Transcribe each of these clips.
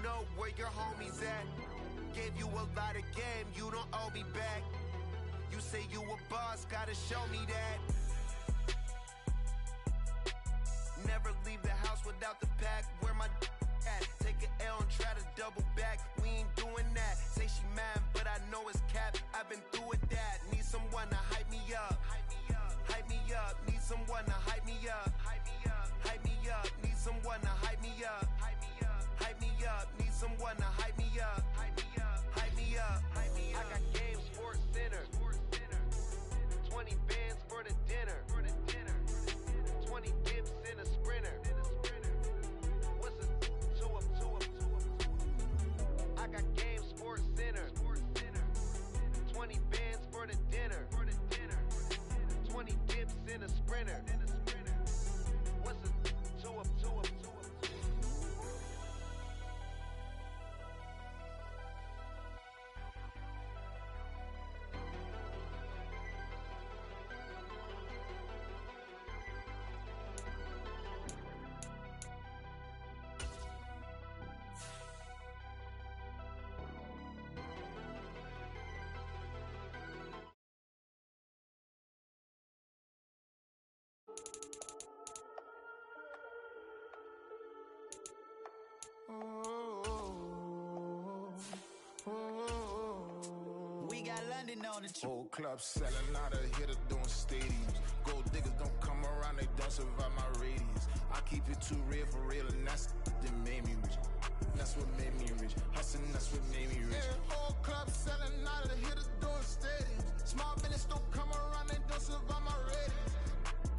know where your homies at. Gave you a lot of game, you don't owe me back. You say you a boss, gotta show me that. Never leave the house without the pack. Where my at? Take an L and try to double back. We ain't doing that. Say she mad, but I know it's cap. I've been through with that. Need someone to hype me up. Hype me up. Need someone to hype me up. Hype me up. Need someone to hype me up. Hype me up. Need someone to hype me up. Hype me up. I got game, Sports Center. 20 bands for the dinner. 20 dips in a sprinter. What's a two up? I got game, Sports Center. 20 bands for the dinner. 20 dips in a sprinter. What's a two up? We got London on the trip. Whole club selling out of here to doing stadiums. Gold diggers don't come around, they don't survive my radius. I keep it too real for real, and that's that made me rich. That's what made me rich. Hustling, that's what made me rich. Yeah, whole club selling out of here to doing stadiums. Small business don't come around, they don't survive my radius.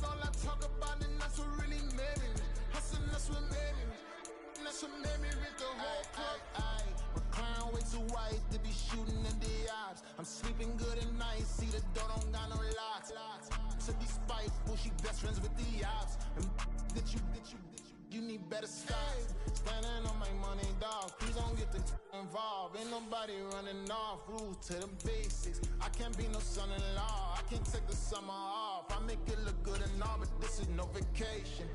All I talk about, and that's what really made me rich. Hustling, that's what made me rich. That's what made me rich. The whole club. McLaren way too white to be shooting in the eyes. I'm sleeping good at night, see the door don't got no locks. To be spiteful, she best friends with the ops. And that you need better stop. Standing on my money, dog. Please don't get the involved. Ain't nobody running off. Rules to the basics. I can't be no son-in-law. I can't take the summer off. I make it look good and all, but this is no vacation.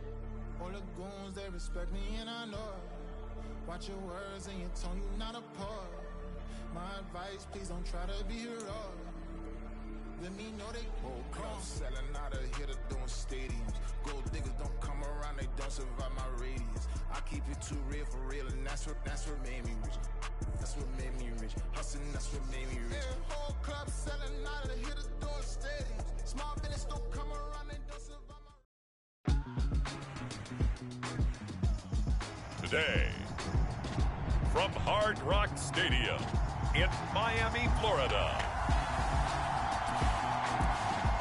All the goons, they respect me and I know it. Watch your words and your tone, you not a poet. My advice, please don't try to be heroic. Let me know they won't come. Selling out of here to doing stadiums. Gold diggers don't come around, they don't survive my radius. I keep it too real for real, and that's what made me rich. That's what made me rich. Hustling, that's what made me rich. Yeah, whole club selling out of here to doing stadiums. Small business don't come around, they don't survive my. Today, from Hard Rock Stadium in Miami, Florida,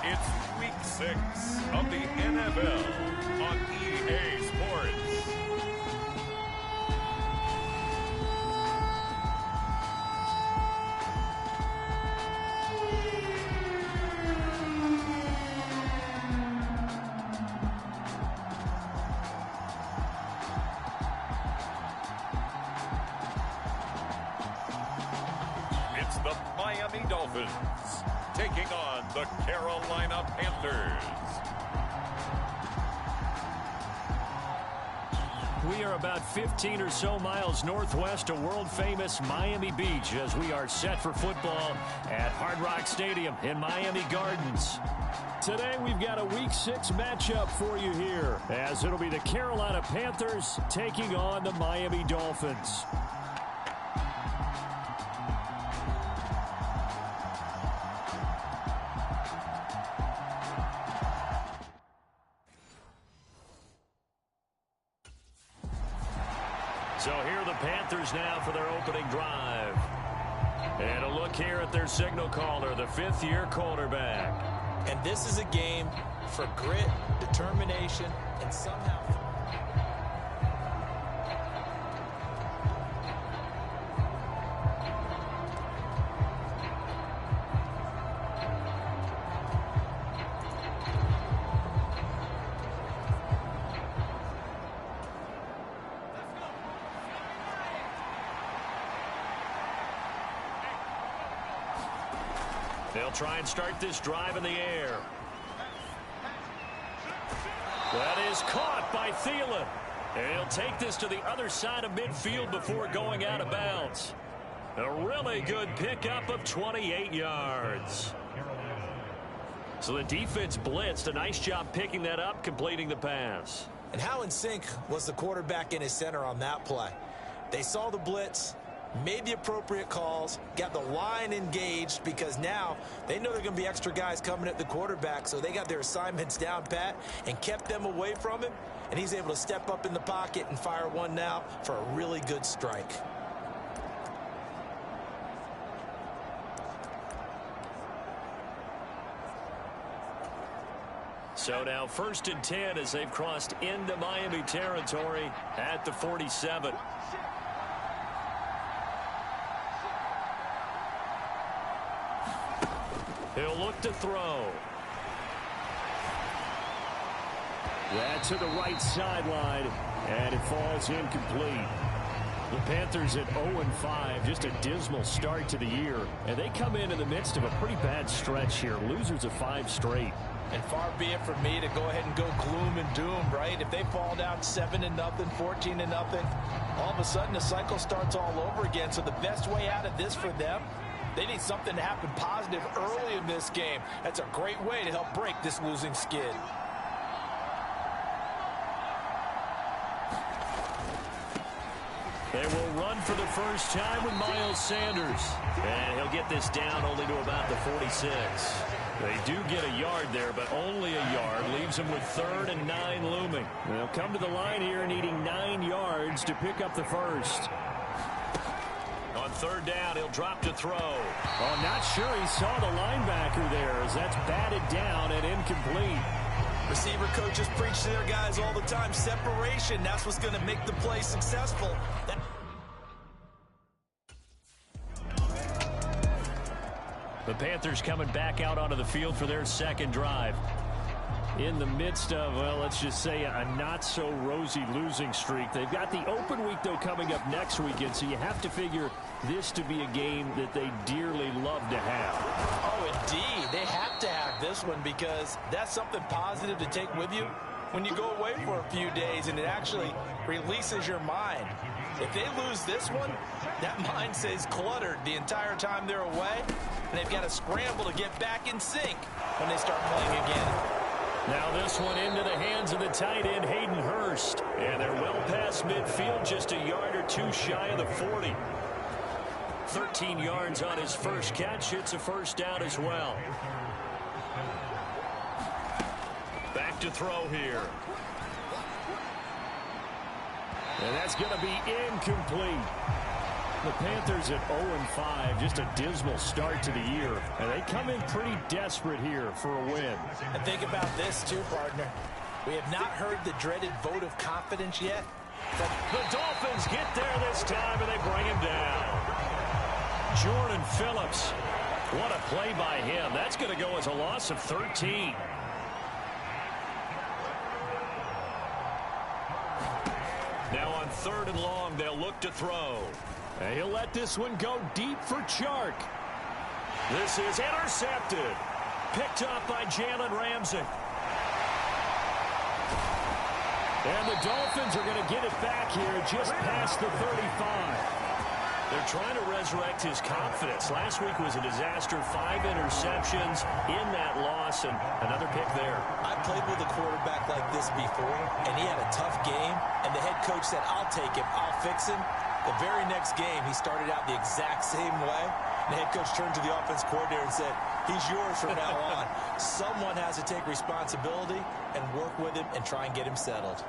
it's Week 6 of the NFL on EA Sports. The Miami Dolphins taking on the Carolina Panthers. We are about 15 or so miles northwest of world-famous Miami Beach as we are set for football at Hard Rock Stadium in Miami Gardens. Today we've got a Week 6 matchup for you here as it'll be the Carolina Panthers taking on the Miami Dolphins. So here are the Panthers now for their opening drive. And a look here at their signal caller, the fifth-year quarterback. And this is a game for grit, determination, and somehow... They'll try and start this drive in the air. That is caught by Thielen. And he'll take this to the other side of midfield before going out of bounds. A really good pickup of 28 yards. So the defense blitzed. A nice job picking that up, completing the pass. And how in sync was the quarterback in his center on that play? They saw the blitz, made the appropriate calls, got the line engaged because now they know there are going to be extra guys coming at the quarterback, so they got their assignments down pat and kept them away from him, and he's able to step up in the pocket and fire one now for a really good strike. So now 1st and 10 as they've crossed into Miami territory at the 47. He'll look to throw. That's to the right sideline, and it falls incomplete. The Panthers at 0-5, just a dismal start to the year. And they come in the midst of a pretty bad stretch here, losers of 5 straight. And far be it from me to go ahead and go gloom and doom, right? If they fall down 7-0, 14-0, all of a sudden the cycle starts all over again. So the best way out of this for them, they need something to happen positive early in this game. That's a great way to help break this losing skid. They will run for the first time with Miles Sanders. And he'll get this down only to about the 46. They do get a yard there, but only a yard. Leaves them with 3rd and 9 looming. They'll come to the line here needing 9 yards to pick up the first. On 3rd down, he'll drop to throw. Oh, not sure he saw the linebacker there as that's batted down and incomplete. Receiver coaches preach to their guys all the time. Separation, that's what's going to make the play successful. The Panthers coming back out onto the field for their second drive. In the midst of, well, let's just say a not-so-rosy losing streak. They've got the open week, though, coming up next weekend, so you have to figure this to be a game that they dearly love to have. Oh, indeed. They have to have this one because that's something positive to take with you when you go away for a few days, and it actually releases your mind. If they lose this one, that mind stays cluttered the entire time they're away, and they've got to scramble to get back in sync when they start playing again. Now this one into the hands of the tight end, Hayden Hurst. And they're well past midfield, just a yard or two shy of the 40. 13 yards on his first catch. It's a first down as well. Back to throw here. And that's going to be incomplete. The Panthers at 0-5, just a dismal start to the year. And they come in pretty desperate here for a win. And think about this too, partner. We have not heard the dreaded vote of confidence yet. But the Dolphins get there this time, and they bring him down. Jordan Phillips. What a play by him. That's going to go as a loss of 13. Now on 3rd and long, they'll look to throw. And he'll let this one go deep for Chark. This is intercepted. Picked up by Jalen Ramsey. And the Dolphins are going to get it back here just past the 35. They're trying to resurrect his confidence. Last week was a disaster. 5 interceptions in that loss, and another pick there. I played with a quarterback like this before, and he had a tough game, and the head coach said, I'll take him, I'll fix him. The very next game, he started out the exact same way. The head coach turned to the offense coordinator and said, he's yours from now on. Someone has to take responsibility and work with him and try and get him settled.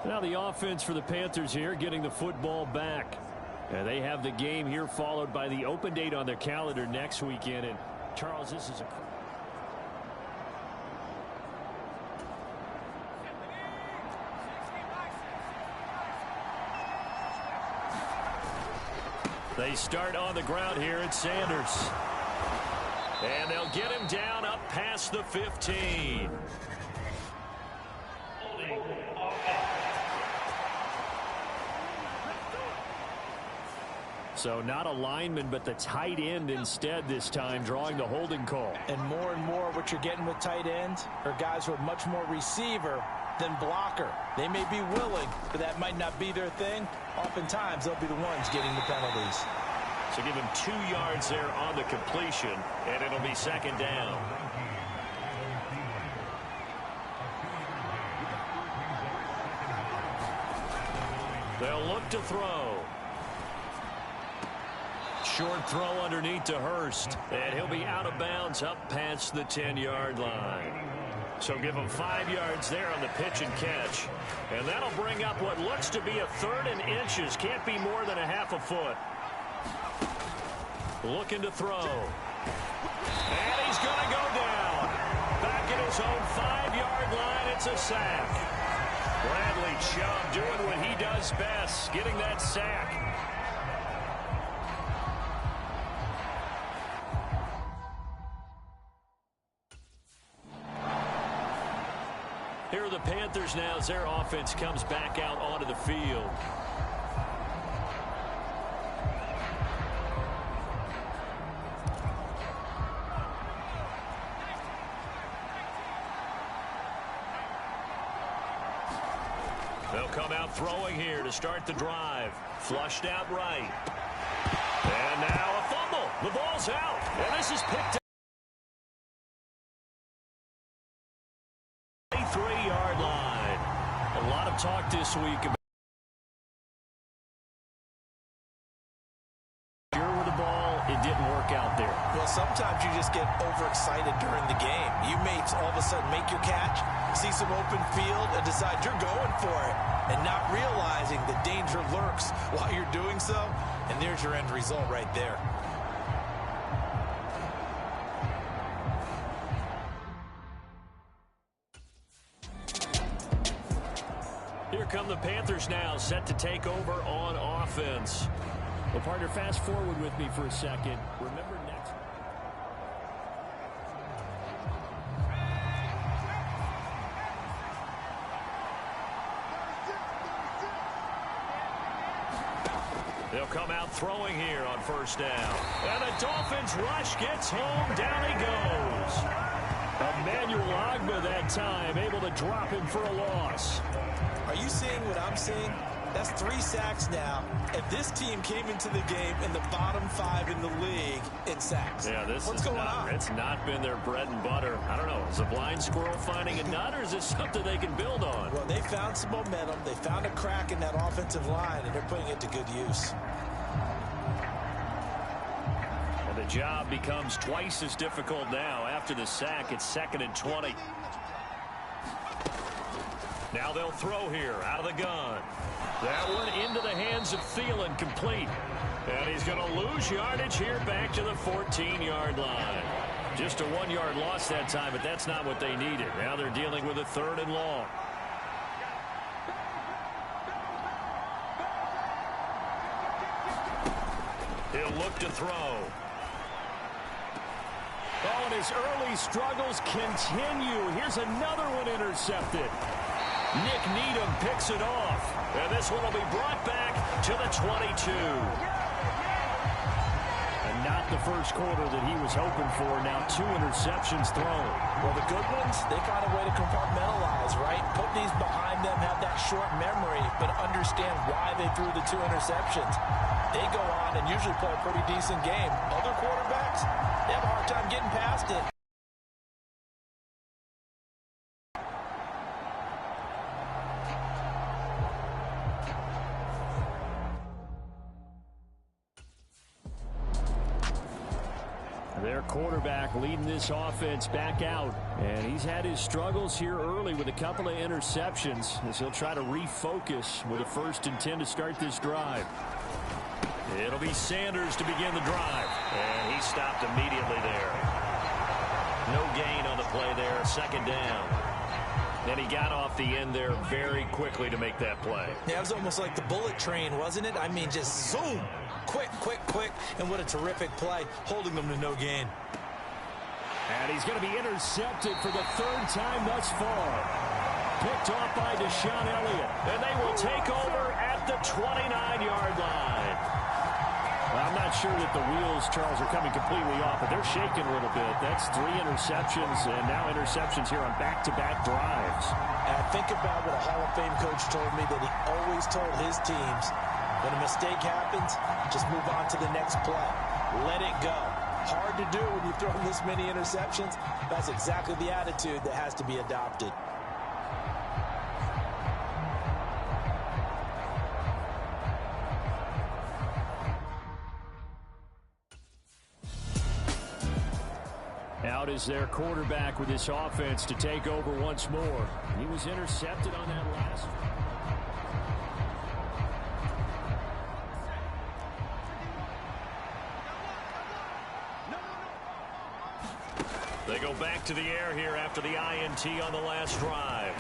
Now the offense for the Panthers here getting the football back. And they have the game here followed by the open date on their calendar next weekend. And Charles, this is a... They start on the ground here at Sanders. And they'll get him down up past the 15. So not a lineman, but the tight end instead this time, drawing the holding call. And more what you're getting with tight ends are guys who are much more receiver than blocker. They may be willing, but that might not be their thing. Oftentimes, they'll be the ones getting the penalties. So give him 2 yards there on the completion, and it'll be second down. They'll look to throw. Short throw underneath to Hurst, and he'll be out of bounds up past the 10-yard line. So give him 5 yards there on the pitch and catch. And that'll bring up what looks to be a 3rd and inches. Can't be more than a half a foot. Looking to throw. And he's going to go down. Back at his own 5-yard line, it's a sack. Bradley Chubb doing what he does best, getting that sack. Here are the Panthers now as their offense comes back out onto the field. They'll come out throwing here to start the drive. Flushed out right. And now a fumble. The ball's out. And this is picked up. 3-yard line. A lot of talk this week about with the ball. It didn't work out there. Well, sometimes you just get overexcited during the game. You may all of a sudden make your catch, see some open field, and decide you're going for it, and not realizing the danger lurks while you're doing so, and there's your end result right there. Here come the Panthers now, set to take over on offense. Well, partner, fast forward with me for a second. Remember next. They'll come out throwing here on first down. And the Dolphins rush gets home. Down he goes. Emmanuel Ogbah that time, able to drop him for a loss. Are you seeing what I'm seeing? That's 3 sacks now. And this team came into the game in the bottom 5 in the league in sacks. Yeah, What's going on? It's not been their bread and butter. I don't know. Is a blind squirrel finding a nut, or is this something they can build on? Well, they found some momentum. They found a crack in that offensive line, and they're putting it to good use. And the job becomes twice as difficult now. After the sack, it's 2nd and 20. Now they'll throw here out of the gun. That one into the hands of Thielen, complete. And he's going to lose yardage here back to the 14-yard line. Just a 1-yard loss that time, but that's not what they needed. Now they're dealing with a 3rd and long. He'll look to throw. Oh, and his early struggles continue. Here's another one intercepted. Nick Needham picks it off. And this one will be brought back to the 22. And not the first quarter that he was hoping for. Now 2 interceptions thrown. Well, the good ones, they find a way to compartmentalize, right? Put these behind them, have that short memory, but understand why they threw the 2 interceptions. They go on and usually play a pretty decent game. Other quarterbacks, they have a hard time getting past it. Their quarterback leading this offense back out. And he's had his struggles here early with a couple of interceptions as he'll try to refocus with a 1st and 10 to start this drive. It'll be Sanders to begin the drive. And he stopped immediately there. No gain on the play there. 2nd down. And he got off the end there very quickly to make that play. Yeah, it was almost like the bullet train, wasn't it? I mean, just zoom. Quick. And what a terrific play, holding them to no gain. And he's going to be intercepted for the 3rd time thus far. Picked off by Deshaun Elliott. And they will take over at the 29-yard line. I'm not sure that the wheels, Charles, are coming completely off, but they're shaking a little bit. That's 3 interceptions, and now interceptions here on back-to-back drives. And I think about what a Hall of Fame coach told me, that he always told his teams, when a mistake happens, just move on to the next play. Let it go. Hard to do when you've thrown this many interceptions. That's exactly the attitude that has to be adopted. Out is their quarterback with this offense to take over once more. He was intercepted on that last. They go back to the air here after the INT on the last drive.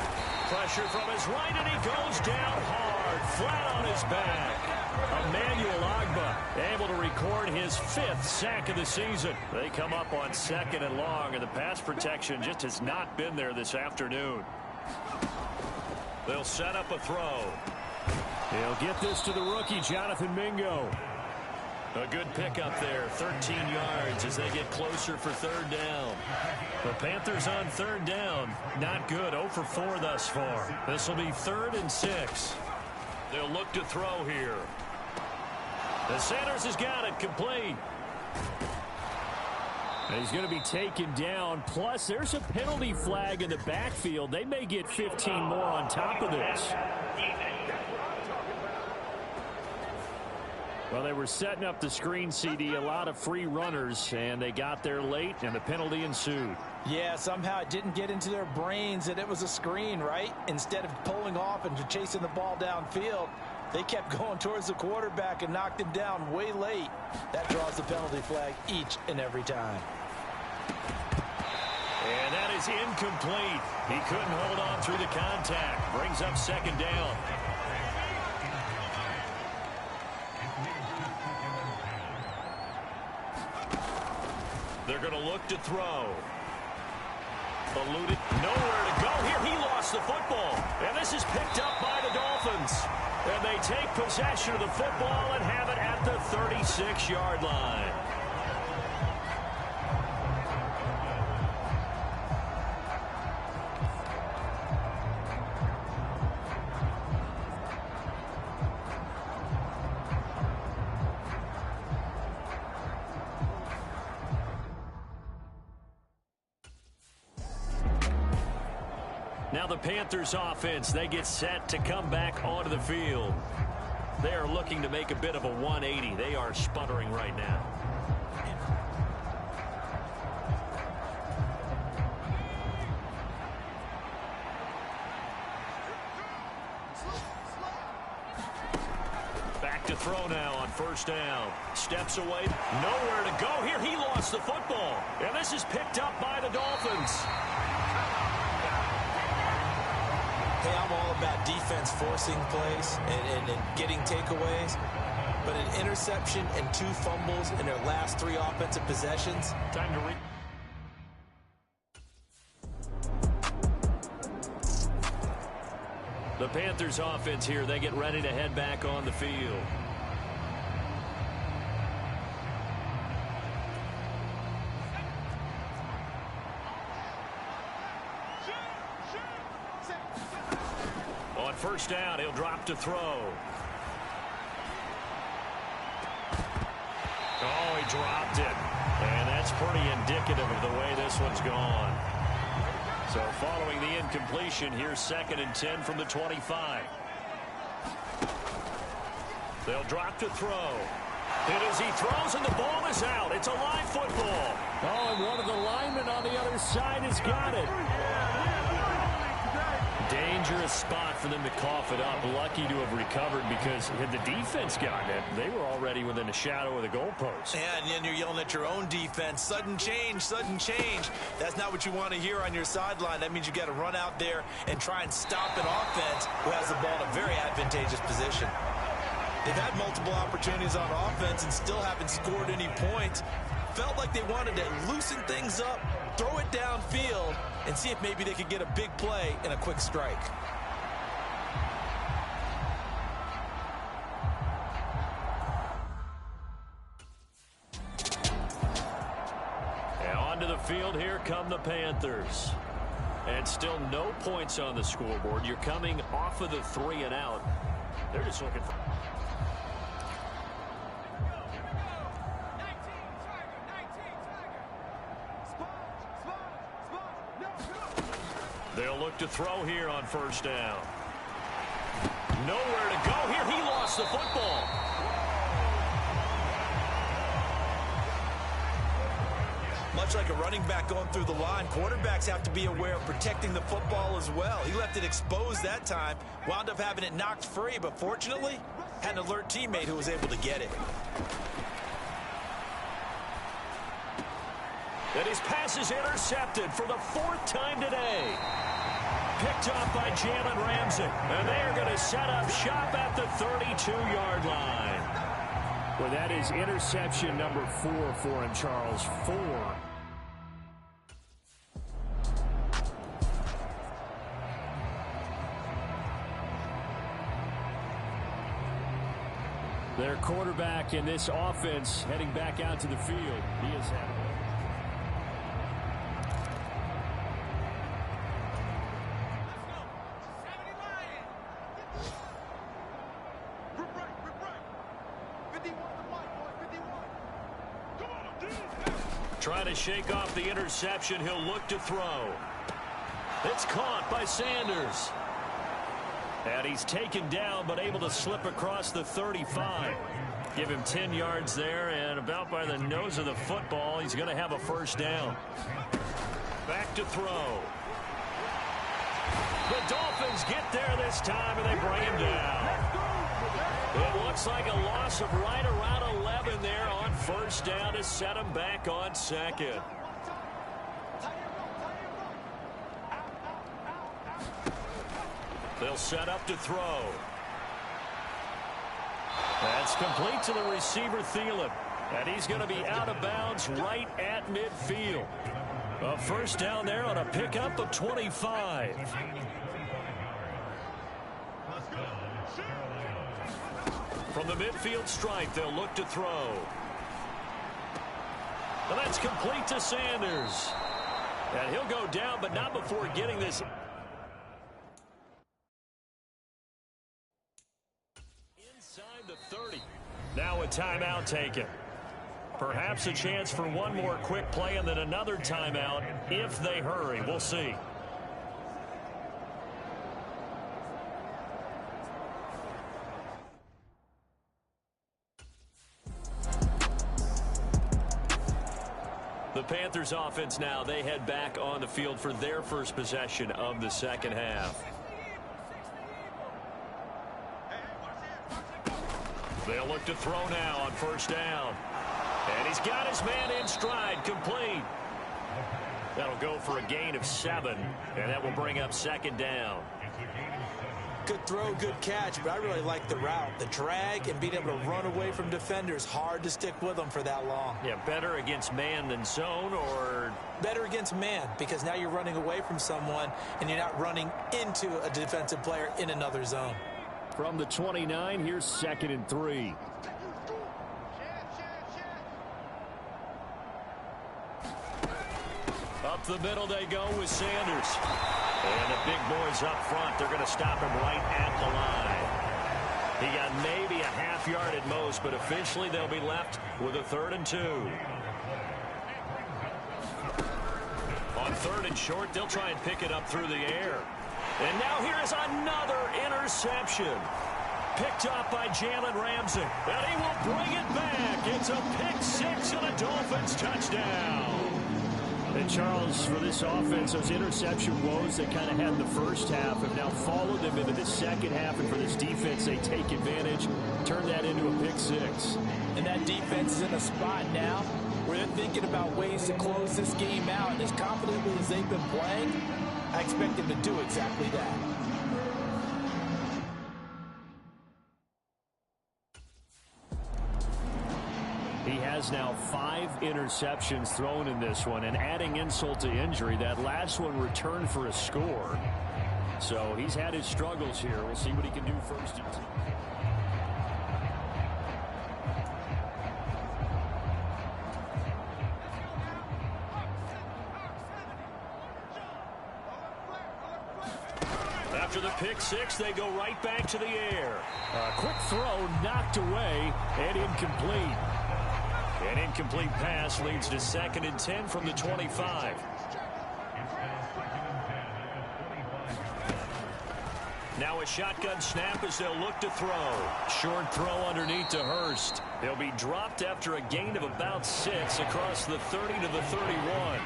Pressure from his right, and he goes down hard, flat on his back. Emmanuel Ogbah able to record his 5th sack of the season. They come up on 2nd and long, and the pass protection just has not been there this afternoon. They'll set up a throw. He'll get this to the rookie, Jonathan Mingo. A good pickup there, 13 yards as they get closer for 3rd down. The Panthers on 3rd down, not good, 0 for 4 thus far. This will be 3rd and 6. They'll look to throw here. The Sanders has got it, complete. And he's going to be taken down, plus there's a penalty flag in the backfield. They may get 15 more on top of this. Well, they were setting up the screen, CD, a lot of free runners, and they got there late, and the penalty ensued. Yeah, somehow it didn't get into their brains that it was a screen, right? Instead of pulling off and chasing the ball downfield, they kept going towards the quarterback and knocked him down way late. That draws the penalty flag each and every time. And that is incomplete. He couldn't hold on through the contact. Brings up 2nd down. They're going to look to throw. Eluded. Nowhere to go here. He lost the football. And this is picked up by the Dolphins. And they take possession of the football and have it at the 36-yard line. Now the Panthers offense, they get set to come back onto the field. They are looking to make a bit of a 180. They are sputtering right now. Back to throw now on 1st down. Steps away. Nowhere to go here. He lost the football. And this is picked up by the Dolphins. Hey, I'm all about defense forcing plays and getting takeaways. But an interception and 2 fumbles in their last 3 offensive possessions. Time to The Panthers offense here, they get ready to head back on the field. On 1st down, he'll drop to throw. Oh, he dropped it. And that's pretty indicative of the way this one's gone. So following the incompletion, here's 2nd and 10 from the 25. They'll drop to throw. And as he throws and the ball is out, it's a live football. Oh, and one of the linemen on the other side has got it. Dangerous spot for them to cough it up. Lucky to have recovered because had the defense gotten it, they were already within a shadow of the goalpost. Yeah, and then you're yelling at your own defense. Sudden change, sudden change. That's not what you want to hear on your sideline. That means you got to run out there and try and stop an offense who has the ball in a very advantageous position. They've had multiple opportunities on offense and still haven't scored any points. Felt like they wanted to loosen things up, throw it downfield, and see if maybe they could get a big play and a quick strike. come the Panthers. And still no points on the scoreboard. You're coming off of the 3 and out. They're just looking for... They'll look to throw here on first down. Nowhere to go here. He lost the football. Much like a running back going through the line, quarterbacks have to be aware of protecting the football as well. He left it exposed that time, wound up having it knocked free, but fortunately, had an alert teammate who was able to get it. And his pass is intercepted for the 4th time today. Picked off by Jalen Ramsey. And they are going to set up shop at the 32-yard line. Well, that is interception number 4 for him, Charles. 4. Their quarterback in this offense heading back out to the field. He is having... Trying to shake off the interception. He'll look to throw. It's caught by Sanders. And he's taken down, but able to slip across the 35. Give him 10 yards there, and about by the nose of the football, he's going to have a first down. Back to throw. The Dolphins get there this time, and they bring him down. It looks like a loss of right around 11 there on first down to set him back on second. They'll set up to throw. That's complete to the receiver, Thielen. And he's going to be out of bounds right at midfield. A first down there on a pickup of 25. From the midfield stripe, they'll look to throw. And that's complete to Sanders. And he'll go down, but not before getting this inside the 30. Now a timeout taken. Perhaps a chance for one more quick play and then another timeout if they hurry. We'll see. The Panthers offense now, they head back on the field for their first possession of the second half. They'll look to throw now on first down. And he's got his man in stride, complete. That'll go for a gain of 7, and that will bring up second down. Good throw, good catch, but I really like the route. The drag and being able to run away from defenders, hard to stick with them for that long. Yeah, better against man than zone, or? Better against man, because now you're running away from someone and you're not running into a defensive player in another zone. From the 29, here's 2nd and 3. Up the middle they go with Sanders. And the big boys up front, they're going to stop him right at the line. He got maybe a half yard at most, but officially they'll be left with a 3rd and 2. On 3rd and short, they'll try and pick it up through the air. And now here is another interception. Picked up by Jalen Ramsey. And he will bring it back. It's a pick 6 and a Dolphins touchdown. And Charles, for this offense, those interception woes they kind of had in the first half have now followed them into the second half. And for this defense, they take advantage, turn that into a pick 6. And that defense is in a spot now where they're thinking about ways to close this game out. And as confidently as they've been playing, I expect them to do exactly that. He has now 5 interceptions thrown in this one, and adding insult to injury, that last one returned for a score. So he's had his struggles here. We'll see what he can do first and 10. After the pick six, they go right back to the air. A quick throw knocked away and incomplete. An incomplete pass leads to 2nd and 10 from the 25. Now a shotgun snap as they'll look to throw. Short throw underneath to Hurst. He'll be dropped after a gain of about 6 across the 30 to the 31.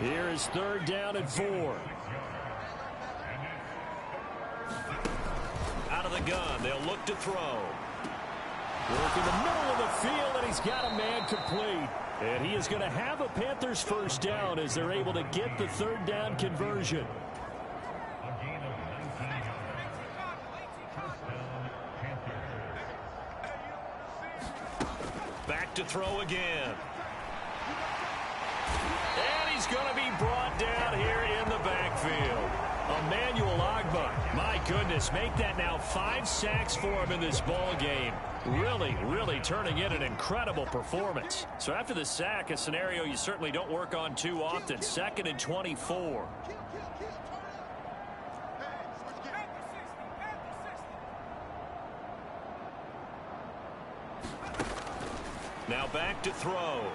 Here is 3rd down and 4. Out of the gun, they'll look to throw. Work in the middle of the field, and he's got a man complete. And he is going to have a Panthers first down as they're able to get the 3rd down conversion. Back to throw again. And he's going to be brought down here in the backfield. Emmanuel Ogbah, my goodness, make that now 5 sacks for him in this ball game. Really turning in an incredible performance. So after the sack, a scenario you certainly don't work on too often. 2nd and 24. Now back to throw.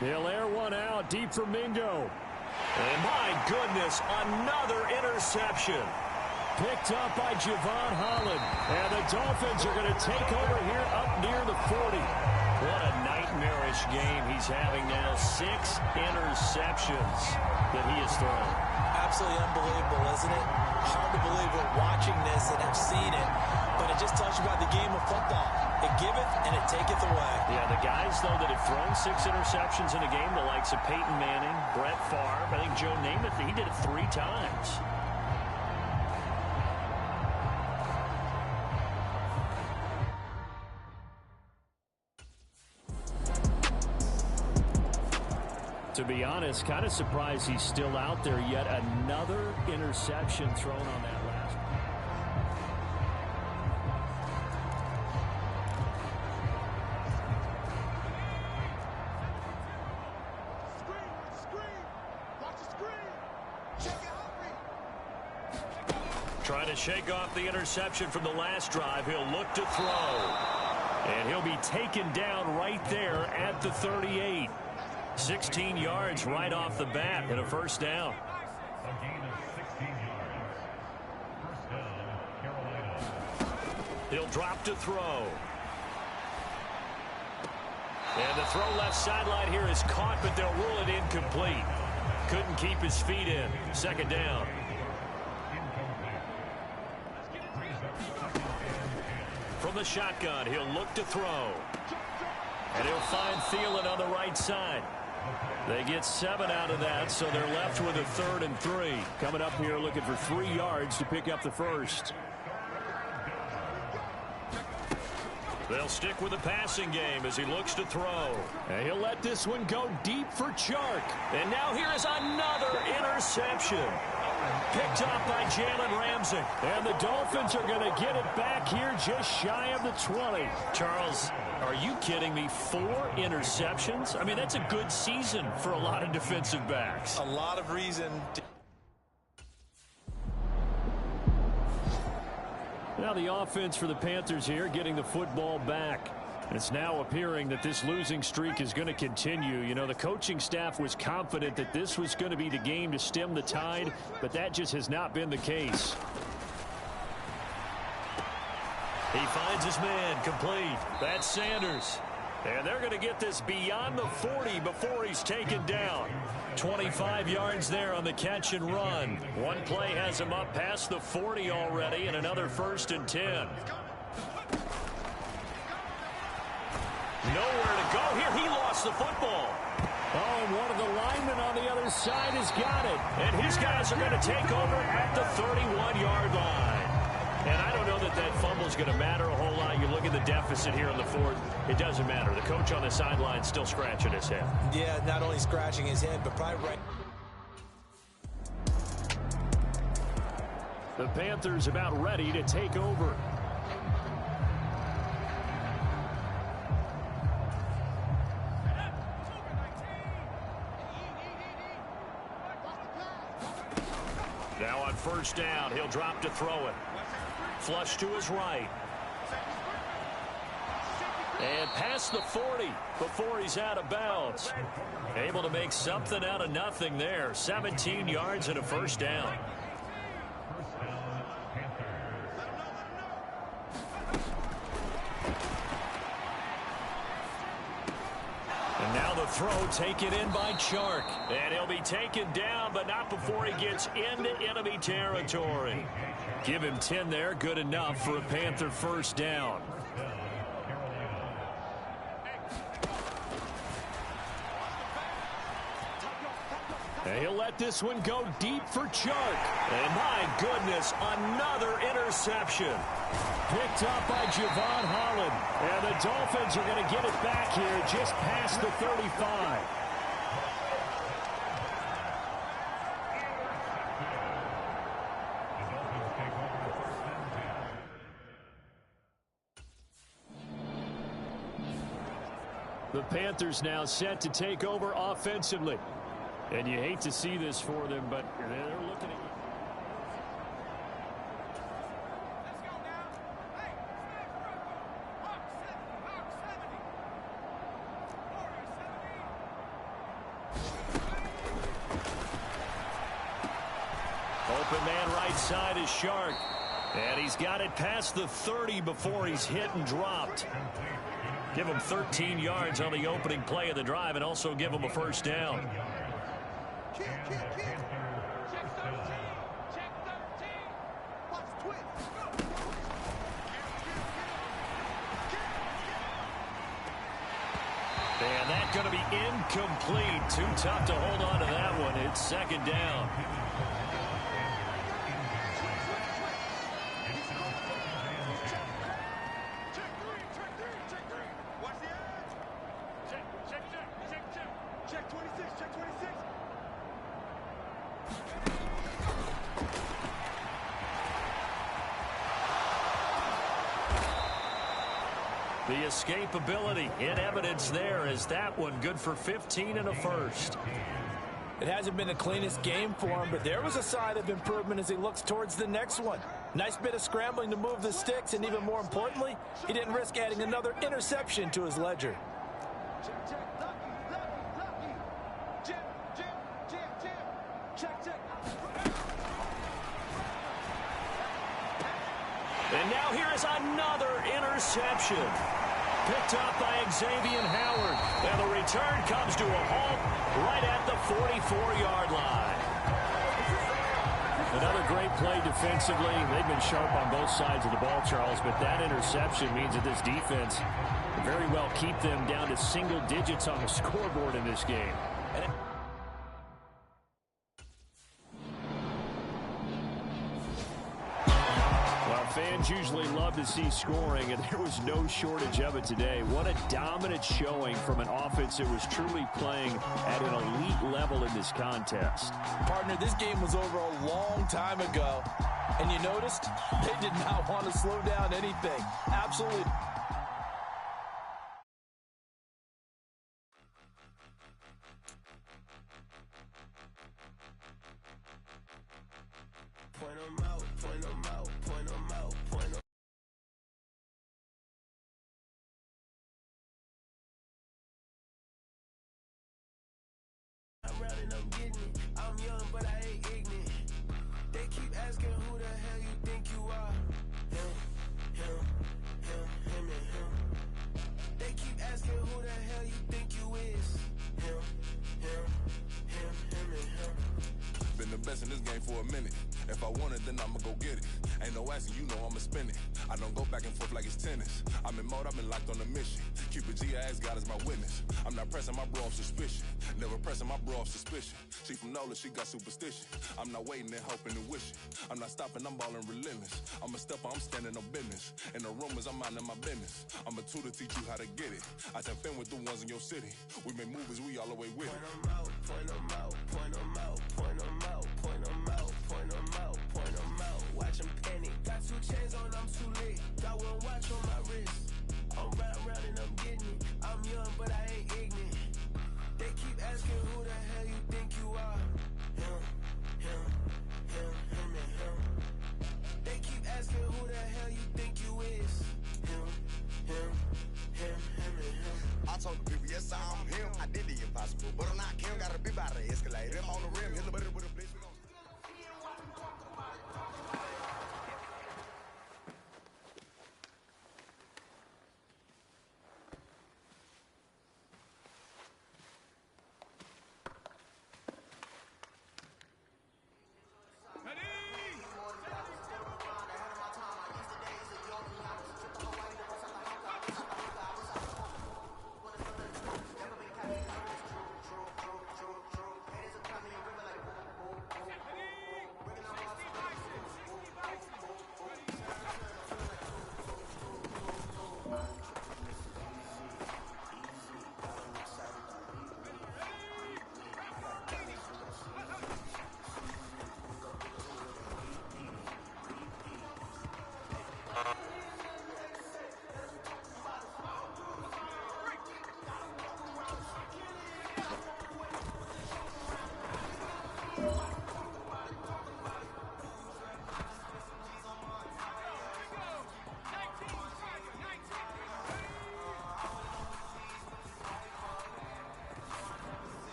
He'll air one out deep for Mingo. And my goodness, another interception. Picked up by Javon Holland. And the Dolphins are going to take over here up near the 40. What a nightmarish game he's having now. 6 interceptions that he has thrown. Absolutely unbelievable, isn't it? Hard to believe we're watching this and have seen it. But it just tells you about the game of football. It giveth and it taketh away. Yeah, the guys, though, that have thrown 6 interceptions in a game, the likes of Peyton Manning, Brett Favre, I think Joe Namath, he did it 3 times. To be honest, kind of surprised he's still out there. Yet another interception thrown on that last. Trying to shake off the interception from the last drive. He'll look to throw. And he'll be taken down right there at the 38. 16 yards right off the bat and a first down. A gain of 16 yards. First down, Carolina. He'll drop to throw. And the throw left sideline here is caught, but they'll rule it incomplete. Couldn't keep his feet in. 2nd down. From the shotgun, he'll look to throw. And he'll find Thielen on the right side. They get 7 out of that, so they're left with a 3rd and 3. Coming up here looking for 3 yards to pick up the first. They'll stick with the passing game as he looks to throw. And he'll let this one go deep for Chark. And now here is another interception. Picked up by Jalen Ramsey. And the Dolphins are going to get it back here just shy of the 20. Charles, are you kidding me? 4 interceptions? I mean, that's a good season for a lot of defensive backs. A lot of reason. Now the offense for the Panthers here getting the football back. It's now appearing that this losing streak is going to continue. You know, the coaching staff was confident that this was going to be the game to stem the tide, but that just has not been the case. He finds his man complete. That's Sanders. And they're going to get this beyond the 40 before he's taken down. 25 yards there on the catch and run. One play has him up past the 40 already, and another 1st and 10. Nowhere to go here. He lost the football. Oh, and one of the linemen on the other side has got it. And his guys are going to take over at the 31-yard line. And I don't know that that fumble is going to matter a whole lot. You look at the deficit here in the 4th. It doesn't matter. The coach on the sideline still scratching his head. Yeah, not only scratching his head, but probably right. The Panthers about ready to take over. Now on first down, he'll drop to throw it. Flush to his right. And past the 40 before he's out of bounds. Able to make something out of nothing there. 17 yards and a first down. And now the throw taken in by Chark. And he'll be taken down, but not before he gets into enemy territory. Give him 10 there. Good enough for a Panther first down. And he'll let this one go deep for Chark. And my goodness, another interception. Picked up by Javon Holland. And the Dolphins are going to get it back here just past the 35. The Panthers now set to take over offensively. And you hate to see this for them, but they're looking at you. Open man right side is Chark. And he's got it past the 30 before he's hit and dropped. Give him 13 yards on the opening play of the drive and also give him a first down. And that's going to be incomplete. Too tough to hold on to that one. It's second down. The escapability in evidence there is that one good for 15 and a first. It hasn't been the cleanest game for him, but there was a sign of improvement as he looks towards the next one. Nice bit of scrambling to move the sticks, and even more importantly, he didn't risk adding another interception to his ledger. And now here is another interception. Picked up by Xavier Howard. And the return comes to a halt right at the 44-yard line. Another great play defensively. They've been sharp on both sides of the ball, Charles, but that interception means that this defense will very well keep them down to single digits on the scoreboard in this game. Fans usually love to see scoring, and there was no shortage of it today. What a dominant showing from an offense that was truly playing at an elite level in this contest. Partner, this game was over a long time ago, and you noticed they did not want to slow down anything. Absolutely. Point them out, point them out, point them out, point them out. I'm round and I'm getting it. I'm young, but I ain't ignorant. They keep asking who the hell you think you are. Him, and him. They keep asking who the hell you think you is. Him, and him. Been the best in this game for a minute. If I want it, then I'ma go get it. Ain't no asking, you know I'ma spin it. I don't go back and forth like it's tennis. I'm in mode, I've been locked on a mission. Keep it G, I ask God as my witness. I'm not pressing my bro off suspicion. Never pressing my bro off suspicion. She from Nola, she got superstition. I'm not waiting and hoping and wishing. I'm not stopping, I'm balling relentless. I'm a stepper, I'm standing on business. In the rumors, I'm minding my business. I'm a tutor, teach you how to get it. I tap in with the ones in your city. We make movies, we all the way with it. Point them out, point them out, point them out, point them out, point them out, point them out, point them out. Watch them panic. Got 2 chains on, I'm too lit. Got 1 watch on my wrist. I'm round and I'm getting it. I'm young, but I ain't ignorant. They keep asking who the hell you think you are. Him, about to escalate. Them on the rim, hit a bit with a blitz.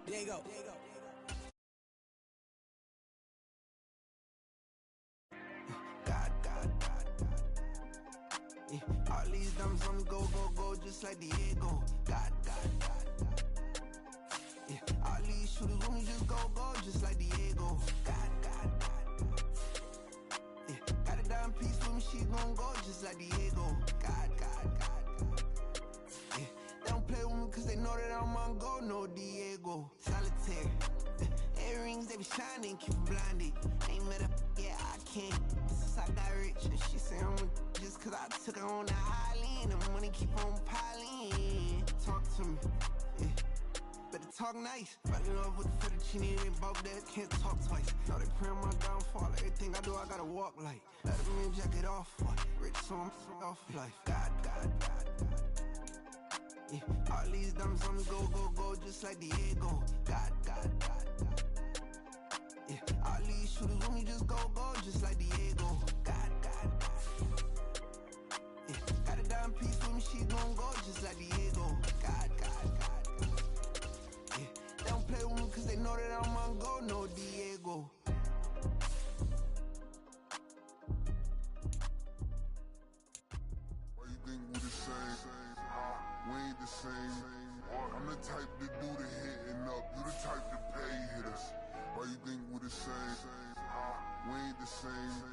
There you go. God. Yeah, all these diamonds on the go, just like Diego. God. Yeah, all these shooters with me just go, just like Diego. God. Yeah, got a dime piece with me, she gon' go just like Diego. God. Yeah, they don't play with me cause they know that I'm on go, no Diego. Solitaire. Earrings, they be shining, keep them blinded. Ain't met up, yeah, I can't. Since I got rich, and she say I'm just cause I took her on the island. The money keep on piling. Talk to me, yeah. Better talk nice. Fell in love with the fettuccine, they both that can't talk twice. Know they pray on my downfall. Everything I do, I gotta walk like. Let them in jacket off, what? Rich, so I'm off life. God. Yeah, all these diamonds on the go, just like Diego. God. Yeah, all these shooters with me just go, just like Diego. God. Yeah, got a dime piece with me, she gon' go just like Diego. God. Yeah, they don't play with me cause they know that I'm on go, no Diego. Why you think we the same? We ain't the same. I'm the type to do the hitting up, you the type to pay hitters. Why you think we the same? We ain't the same.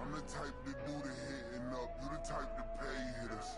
I'm the type to do the hitting up, you the type to pay hitters.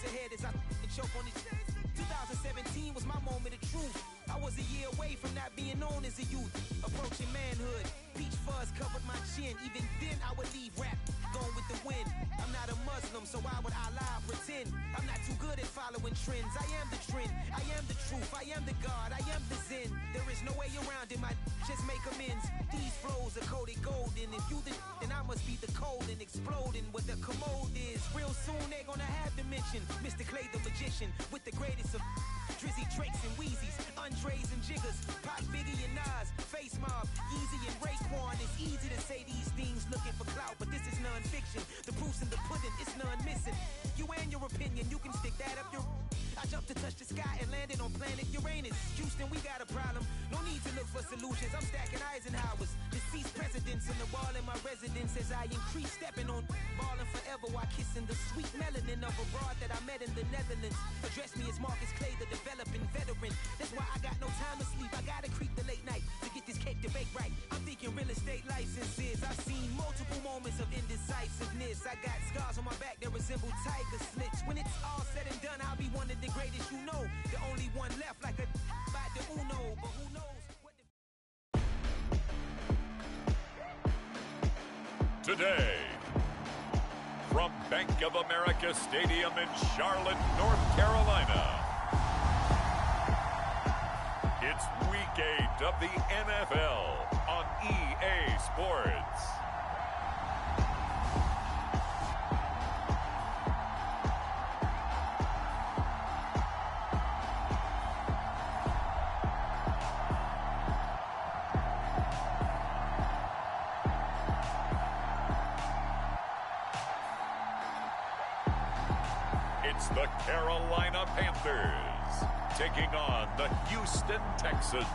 ahead as I choke on these. 2017 was my moment of truth. I was a year away from not being known as a youth. Approaching manhood, peach fuzz covered my chin. Even then I would leave rap going with the wind. I'm not a Muslim, so why would I lie or pretend? I'm not too good at following trends. I am the trend, I am the truth, I am the God, I am the Zen. There is no way around it, just make amends. These flows are coated golden. If you then I must be the cold and exploding. What the commode is, real soon they're gonna have to mention Mr. Clay the magician with the greatest of Drizzy, Drakes, and Wheezies, Andres and Jiggers, Pac, Biggie, and Nas, Face Mob, Yeezy, and Raekwon. It's easy to say these things looking for clout, but this is non-fiction. The proof's in the pudding, it's none missing. You and your opinion, you can stick that up your... I jumped to touch the sky and landed on planet Uranus. Houston, we got a problem. No need to look for solutions. I'm stacking Eisenhowers. Deceased presidents in the wall in my residence as I increase stepping on balling forever while kissing the sweet melanin of a broad that I met in the Netherlands. Address me as Marcus Clay, the developing veteran. That's why I got no time to sleep. I gotta creep the late night to get this cake to bake right. I'm thinking real estate licenses. I've seen multiple moments of indecisiveness. I got scars on my back that resemble tiger slits. When it's all said and done, I'll be one of the greatest you know. The only one left like a by the Uno. But who knows what the... Today, from Bank of America Stadium in Charlotte, North Carolina, it's Week 8 of the NFL on EA Sports. It's the Carolina Panthers taking on the Houston Texans.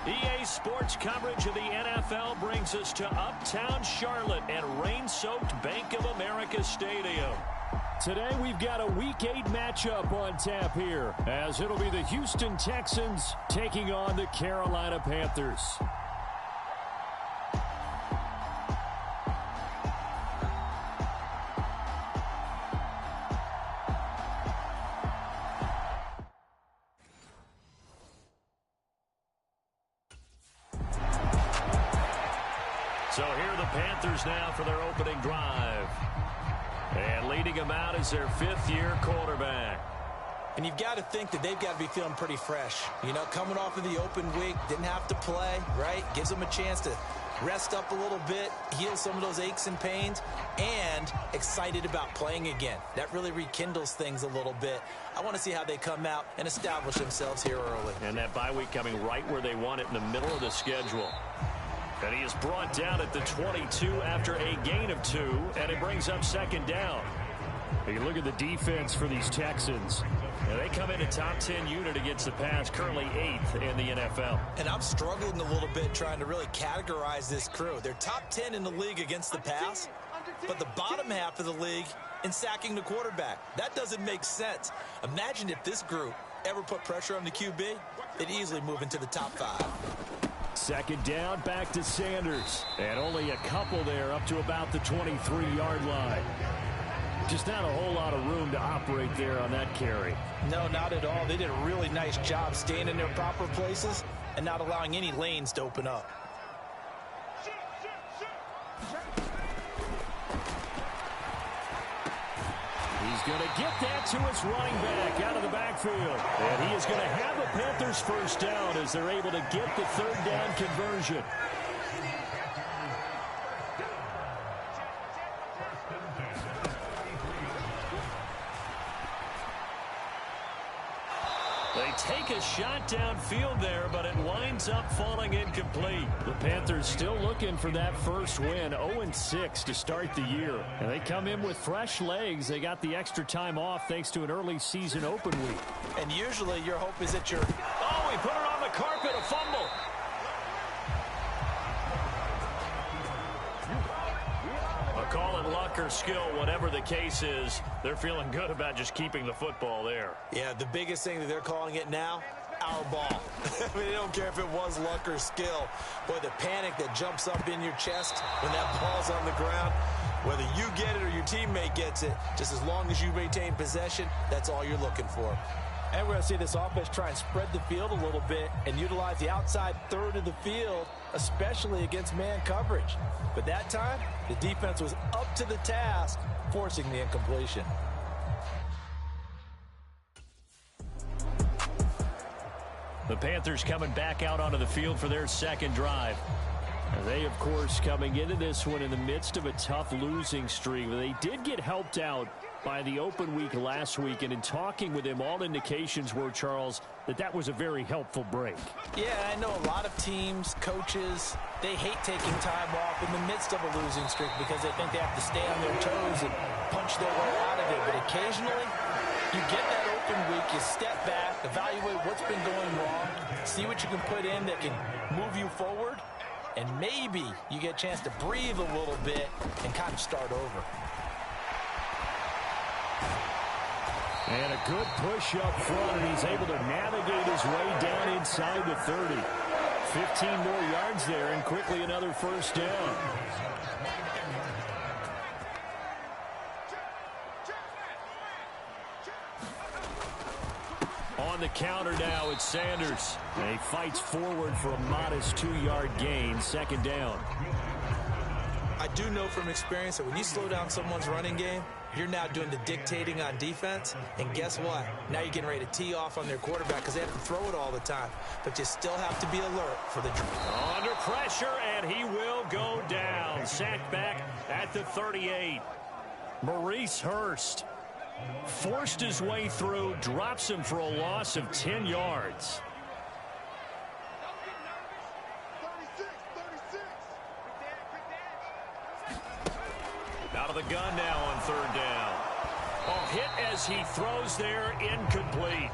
EA Sports coverage of the NFL brings us to uptown Charlotte and rain-soaked Bank of America Stadium. Today we've got a Week 8 matchup on tap here, as it'll be the Houston Texans taking on the Carolina Panthers. So here are the Panthers now for their opening drive. And leading them out is their fifth-year quarterback. And you've got to think that they've got to be feeling pretty fresh. You know, coming off of the open week, didn't have to play, right? Gives them a chance to rest up a little bit, heal some of those aches and pains, and excited about playing again. That really rekindles things a little bit. I want to see how they come out and establish themselves here early. And that bye week coming right where they want it, in the middle of the schedule. And he is brought down at the 22 after a gain of 2, and it brings up second down. You look at the defense for these Texans. And they come in a top 10 unit against the pass, currently 8th in the NFL. And I'm struggling a little bit trying to really categorize this crew. They're top 10 in the league against the pass, but the bottom half of the league in sacking the quarterback. That doesn't make sense. Imagine if this group ever put pressure on the QB, they'd easily move into the top 5. Second down, back to Sanders. And only a couple there up to about the 23-yard line. Just not a whole lot of room to operate there on that carry. No, not at all. They did a really nice job staying in their proper places and not allowing any lanes to open up. He's going to get that to his running back out of the backfield. And he is going to have a Panthers first down as they're able to get the third down conversion. They take a shot downfield there, but it winds up falling incomplete. The Panthers still looking for that first win, 0-6 to start the year. And they come in with fresh legs. They got the extra time off thanks to an early season open week. And usually your hope is that you're... Oh, he put it on the carpet, a fumble. Call it luck or skill, whatever the case is, they're feeling good about just keeping the football there. Yeah, the biggest thing that they're calling it now, our ball. I mean, they don't care if it was luck or skill. Boy, the panic that jumps up in your chest when that ball's on the ground, whether you get it or your teammate gets it, just as long as you maintain possession, that's all you're looking for. And we're going to see this offense try and spread the field a little bit and utilize the outside third of the field, especially against man coverage. But that time, the defense was up to the task, forcing the incompletion. The Panthers coming back out onto the field for their second drive. They, of course, coming into this one in the midst of a tough losing streak. They did get helped out by the open week last week, and in talking with him, all indications were, Charles, that was a very helpful break. Yeah, I know a lot of teams, coaches, they hate taking time off in the midst of a losing streak because they think they have to stay on their toes and punch their way out of it. But occasionally, you get that open week, you step back, evaluate what's been going wrong, see what you can put in that can move you forward, and maybe you get a chance to breathe a little bit and kind of start over. And a good push up front, and he's able to navigate his way down inside the 30. 15 more yards there, and quickly another first down. On the counter now, it's Sanders. And he fights forward for a modest 2-yard gain, second down. I do know from experience that when you slow down someone's running game, you're now doing the dictating on defense, and guess what? Now you're getting ready to tee off on their quarterback because they have to throw it all the time. But you still have to be alert for the draw. Under pressure, and he will go down. Sacked back at the 38. Maurice Hurst forced his way through, drops him for a loss of 10 yards. Out of the gun now on third down. Oh, hit as he throws there, incomplete.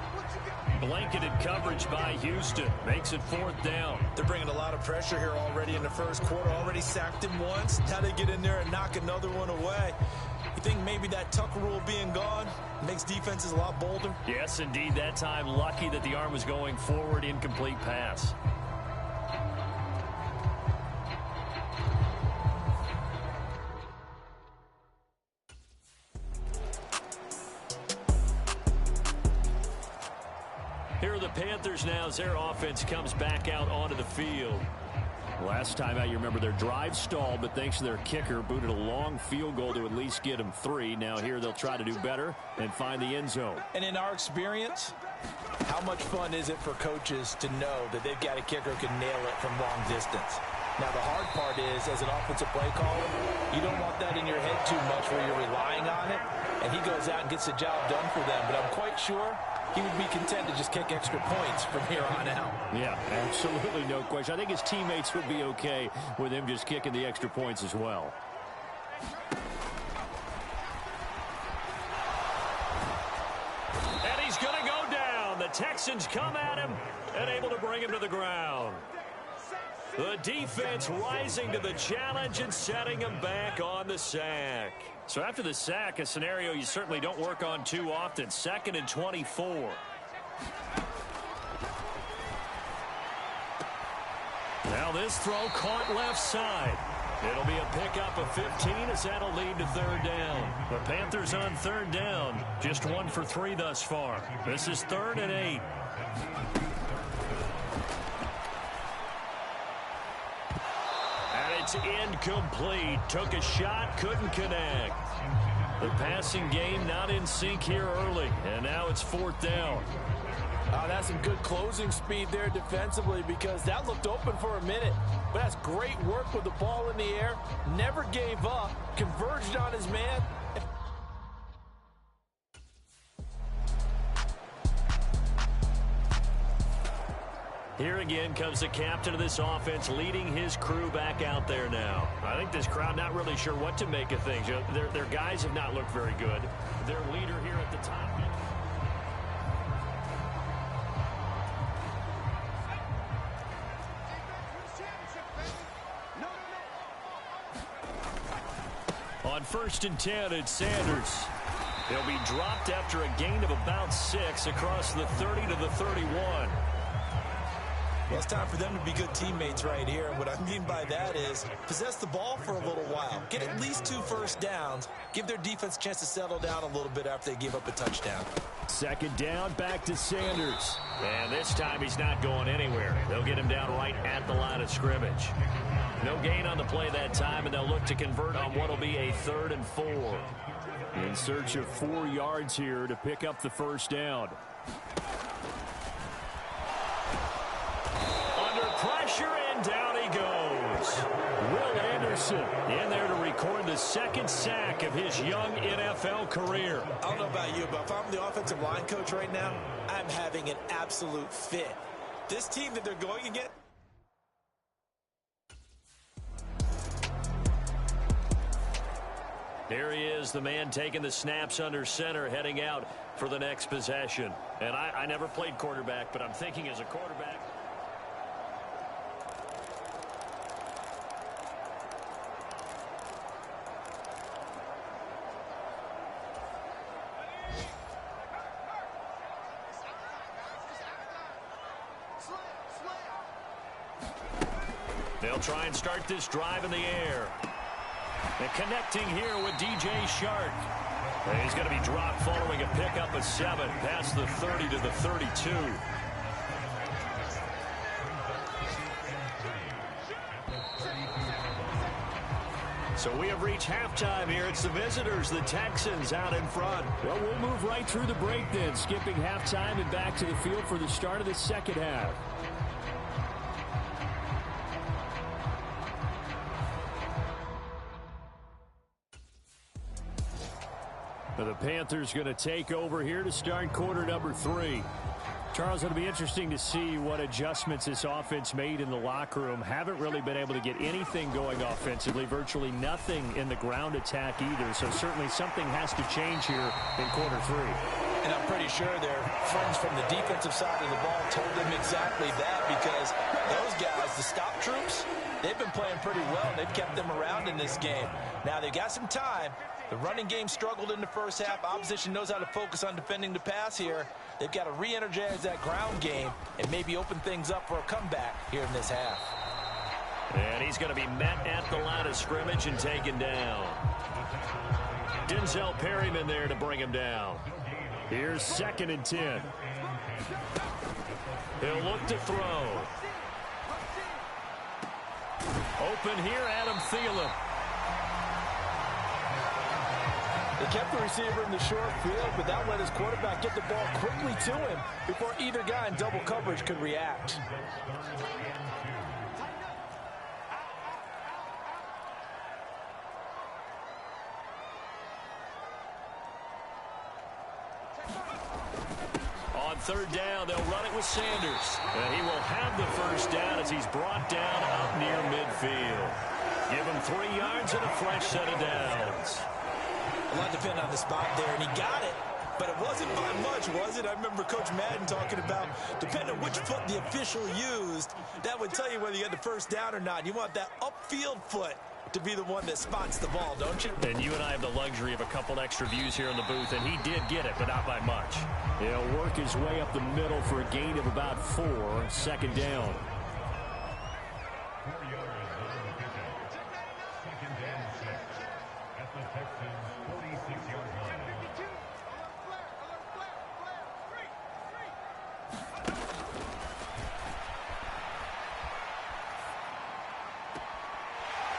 Blanketed coverage by Houston. Makes it fourth down. They're bringing a lot of pressure here already in the first quarter. Already sacked him once. Now they get in there and knock another one away. You think maybe that tuck rule being gone makes defenses a lot bolder? Yes, indeed. That time, lucky that the arm was going forward. Incomplete pass. Here are the Panthers now as their offense comes back out onto the field. Last time out, you remember their drive stalled, but thanks to their kicker, booted a long field goal to at least get them 3. Now here they'll try to do better and find the end zone. And in our experience, how much fun is it for coaches to know that they've got a kicker who can nail it from long distance? Now, the hard part is, as an offensive play caller, you don't want that in your head too much where you're relying on it, and he goes out and gets the job done for them. But I'm quite sure he would be content to just kick extra points from here on out. Yeah, absolutely no question. I think his teammates would be okay with him just kicking the extra points as well. And he's going to go down. The Texans come at him and able to bring him to the ground. The defense rising to the challenge and setting him back on the sack. So after the sack, a scenario you certainly don't work on too often. 2nd and 24. Now this throw caught left side. It'll be a pickup of 15 as that'll lead to third down. The Panthers on third down. Just 1 for 3 thus far. This is 3rd and 8. It's incomplete. Took a shot, couldn't connect. The passing game not in sync here early, and now it's 4th down. That's some good closing speed there defensively because that looked open for a minute. But that's great work with the ball in the air. Never gave up. Converged on his man. Here again comes the captain of this offense leading his crew back out there now. I think this crowd not really sure what to make of things. Their guys have not looked very good. Their leader here at the top. On 1st and 10, it's Sanders. He'll be dropped after a gain of about 6 across the 30 to the 31. Well, it's time for them to be good teammates right here. And what I mean by that is possess the ball for a little while. Get at least 2 first downs. Give their defense a chance to settle down a little bit after they give up a touchdown. Second down, back to Sanders. And this time he's not going anywhere. They'll get him down right at the line of scrimmage. No gain on the play that time, and they'll look to convert on what will be a 3rd and 4. In search of 4 yards here to pick up the first down. Under pressure, and down he goes. Will Anderson in there to record the 2nd sack of his young NFL career. I don't know about you, but if I'm the offensive line coach right now, I'm having an absolute fit. This team that they're going against. Here he is, the man taking the snaps under center, heading out for the next possession. And I never played quarterback, but I'm thinking as a quarterback. They'll try and start this drive in the air. And connecting here with DJ Shark. And he's going to be dropped following a pickup of 7 past the 30 to the 32. So we have reached halftime here. It's the visitors, the Texans, out in front. Well, we'll move right through the break then, skipping halftime and back to the field for the start of the second half. The Panthers going to take over here to start quarter number 3. Charles, it'll be interesting to see what adjustments this offense made in the locker room. Haven't really been able to get anything going offensively, virtually nothing in the ground attack either. So certainly something has to change here in quarter 3. And I'm pretty sure their friends from the defensive side of the ball told them exactly that, because those guys, the stop troops, they've been playing pretty well, and they've kept them around in this game. Now, they've got some time. The running game struggled in the first half. Opposition knows how to focus on defending the pass here. They've got to re-energize that ground game and maybe open things up for a comeback here in this half. And he's going to be met at the line of scrimmage and taken down. Denzel Perryman there to bring him down. Here's 2nd and 10. He'll look to throw. Open here, Adam Thielen. They kept the receiver in the short field, but that let his quarterback get the ball quickly to him before either guy in double coverage could react. On 3rd down, they'll run it with Sanders. And he will have the first down as he's brought down up near midfield. Give him 3 yards and a fresh set of downs. A lot depended on the spot there, and he got it, but it wasn't by much, was it? I remember Coach Madden talking about, depending on which foot the official used, that would tell you whether you had the first down or not. You want that upfield foot to be the one that spots the ball, don't you? And you and I have the luxury of a couple extra views here in the booth, and he did get it, but not by much. He'll work his way up the middle for a gain of about 4, 2nd down.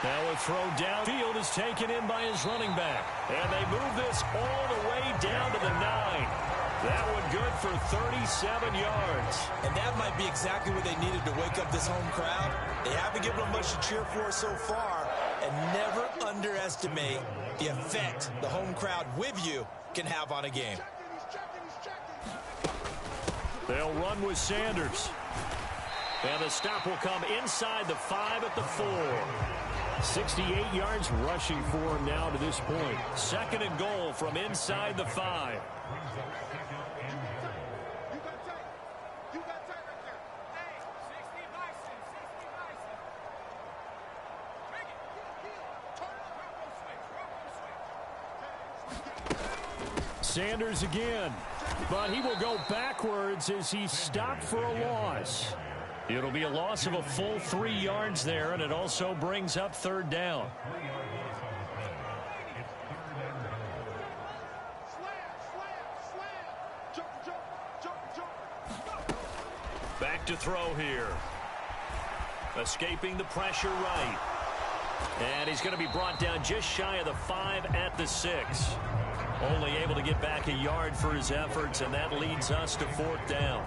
Now a throw downfield is taken in by his running back. And they move this all the way down to the 9. That one good for 37 yards. And that might be exactly what they needed to wake up this home crowd. They haven't given them much to cheer for so far. And never underestimate the effect the home crowd with you can have on a game. They'll run with Sanders. And the stop will come inside the 5 at the 4. 68 yards rushing for him now to this point. 2nd and goal from inside the 5. Sanders again, but he will go backwards as he's stopped for a loss. It'll be a loss of a full 3 yards there, and it also brings up 3rd down. Back to throw here. Escaping the pressure right. And he's going to be brought down just shy of the 5 at the 6. Only able to get back a yard for his efforts, and that leads us to 4th down.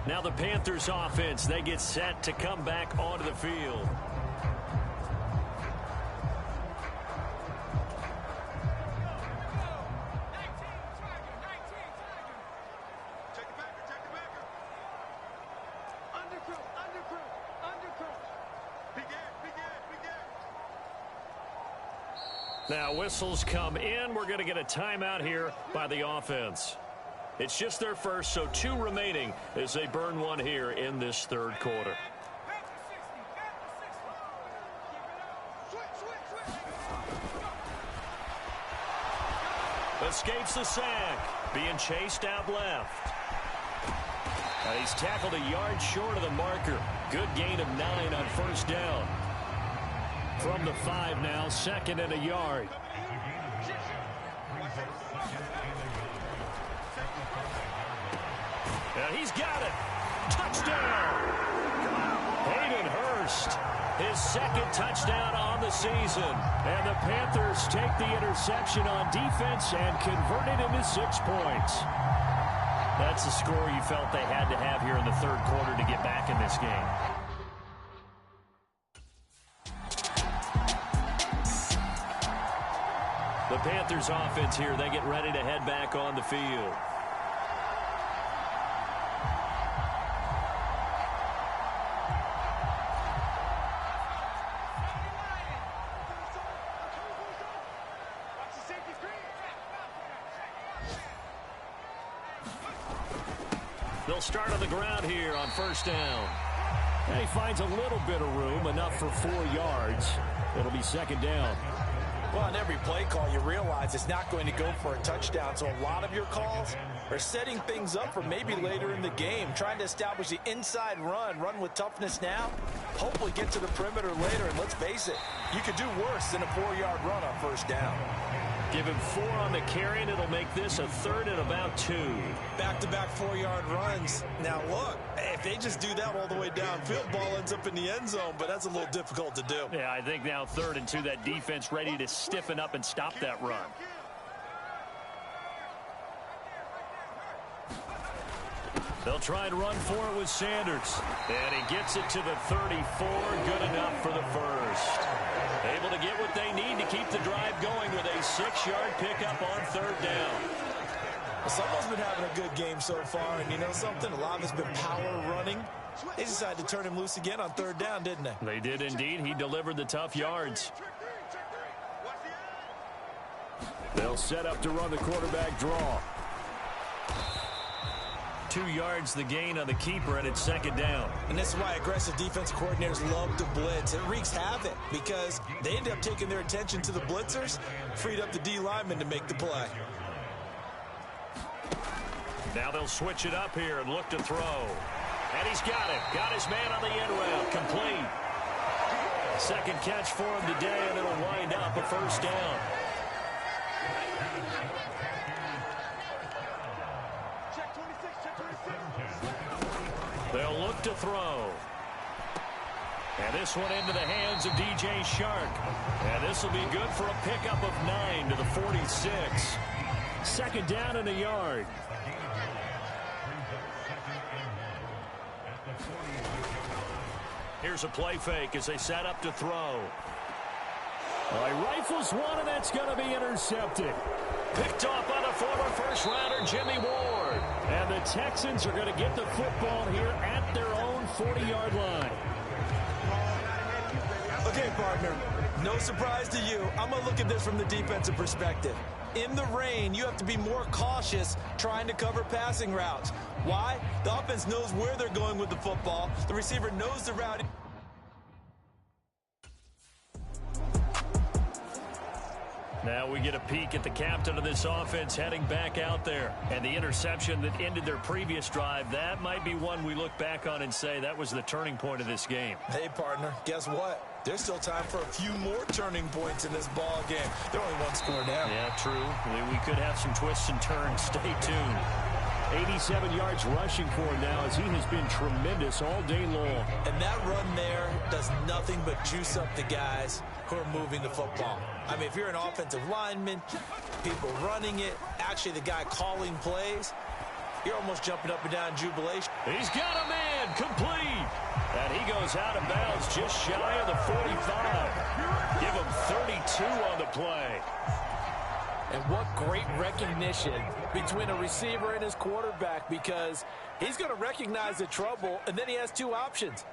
Now the Panthers offense, they get set to come back onto the field. Now whistles come in. We're going to get a timeout here by the offense. It's just their first, so 2 remaining as they burn one here in this 3rd quarter. Escapes the sack. Being chased out left. He's tackled a yard short of the marker. Good gain of 9 on 1st down. From the 5 now, 2nd and a yard. And he's got it. Touchdown. Hayden Hurst, his 2nd touchdown on the season. And the Panthers take the interception on defense and convert it into 6 points. That's the score you felt they had to have here in the 3rd quarter to get back in this game. The Panthers offense here, they get ready to head back on the field. They'll start on the ground here on 1st down. And he finds a little bit of room, enough for 4 yards. It'll be 2nd down. Well, on every play call, you realize it's not going to go for a touchdown. So a lot of your calls are setting things up for maybe later in the game, trying to establish the inside run with toughness now, hopefully get to the perimeter later. And let's face it, you could do worse than a 4-yard run on 1st down. Give him 4 on the carry, and it'll make this a 3rd and about 2. Back-to-back 4-yard runs. Now, look, if they just do that all the way downfield, ball ends up in the end zone, but that's a little difficult to do. Yeah, I think now 3rd and 2, that defense ready to stiffen up and stop that run. They'll try and run for it with Sanders. And he gets it to the 34. Good enough for the 1st. Able to get what they need to keep the drive going with a 6-yard pickup on 3rd down. Someone's been having a good game so far, and you know something? A lot of it's been power running. They decided to turn him loose again on 3rd down, didn't they? They did indeed. He delivered the tough yards. They'll set up to run the quarterback draw. 2 yards the gain on the keeper, and it's 2nd down. And this is why aggressive defense coordinators love to blitz. It wreaks havoc because they end up taking their attention to the blitzers, freed up the D lineman to make the play. Now they'll switch it up here and look to throw. And he's got it. Got his man on the end route. Complete. 2nd catch for him today, and it'll wind up a 1st down. They'll look to throw. And this one into the hands of DJ Shark. And this will be good for a pickup of 9 to the 46. 2nd down and a yard. Here's a play fake as they set up to throw. He rifles one, and that's going to be intercepted. Picked off by the former 1st-rounder, Jimmy Ward. And the Texans are going to get the football here at their own 40-yard line. Okay, partner, no surprise to you. I'm going to look at this from the defensive perspective. In the rain, you have to be more cautious trying to cover passing routes. Why? The offense knows where they're going with the football. The receiver knows the route. Now we get a peek at the captain of this offense heading back out there. And the interception that ended their previous drive, that might be one we look back on and say that was the turning point of this game. Hey, partner, guess what? There's still time for a few more turning points in this ball game. They're only one score down. Yeah, true. We could have some twists and turns. Stay tuned. 87 yards rushing for him now as he has been tremendous all day long. And that run there does nothing but juice up the guys who are moving the football. I mean, if you're an offensive lineman, people running it, actually the guy calling plays, you're almost jumping up and down in jubilation. He's got a man complete. And he goes out of bounds just shy of the 45. Give him 32 on the play. And what great recognition between a receiver and his quarterback, because he's going to recognize the trouble, and then he has two options.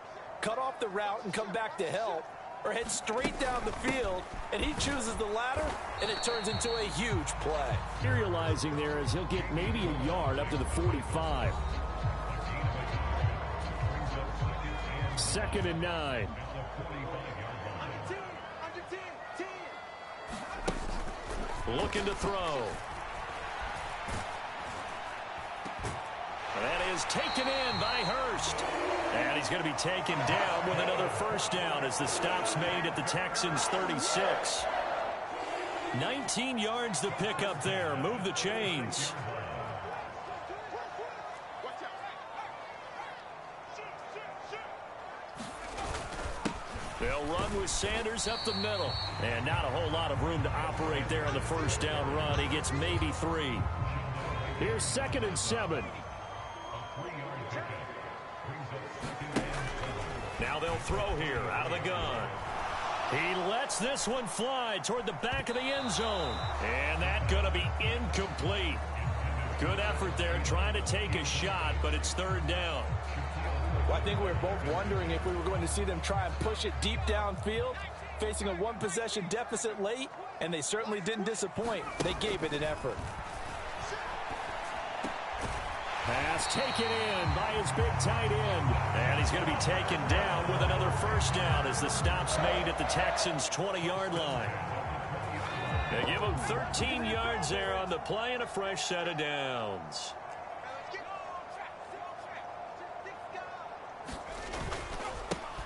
Cut off the route and come back to help, or head straight down the field, and he chooses the latter, and it turns into a huge play. Materializing there as he'll get maybe a yard up to the 45. 2nd and 9. Looking to throw. That is taken in by Hurst. And he's going to be taken down with another first down as the stop's made at the Texans' 36. 19 yards to pick up there. Move the chains. They'll run with Sanders up the middle. And not a whole lot of room to operate there on the first down run. He gets maybe 3. Here's 2nd and 7. Now they'll throw here out of the gun. He lets this one fly toward the back of the end zone. And that's going to be incomplete. Good effort there trying to take a shot, but it's 3rd down. Well, I think we were both wondering if we were going to see them try and push it deep downfield, facing a one-possession deficit late, and they certainly didn't disappoint. They gave it an effort. Pass taken in by his big tight end. And he's going to be taken down with another first down as the stop's made at the Texans' 20-yard line. They give him 13 yards there on the play and a fresh set of downs.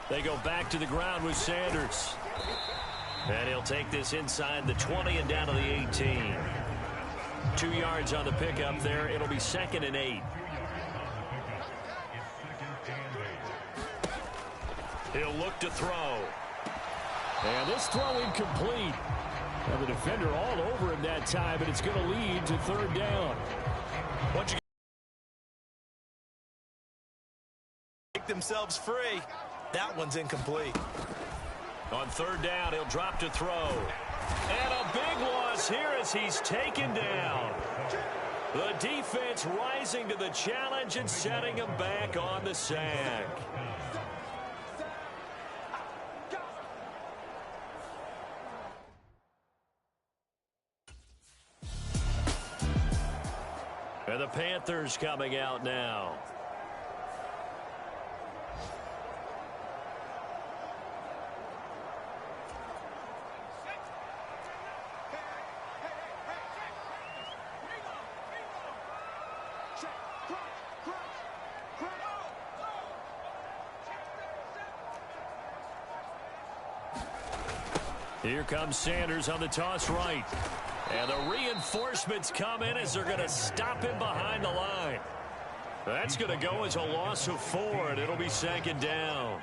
They go back to the ground with Sanders. And he'll take this inside the 20 and down to the 18. 2 yards on the pickup there. It'll be 2nd and 8. He'll look to throw. And this throw incomplete. Now the defender all over him that time, but it's going to lead to 3rd down. Once you make themselves free, that one's incomplete. On 3rd down, he'll drop to throw. And a big loss here as he's taken down. The defense rising to the challenge and setting him back on the sack. And the Panthers coming out now. Here comes Sanders on the toss right. And the reinforcements come in as they're going to stop him behind the line. That's going to go as a loss of 4, and it'll be 2nd down.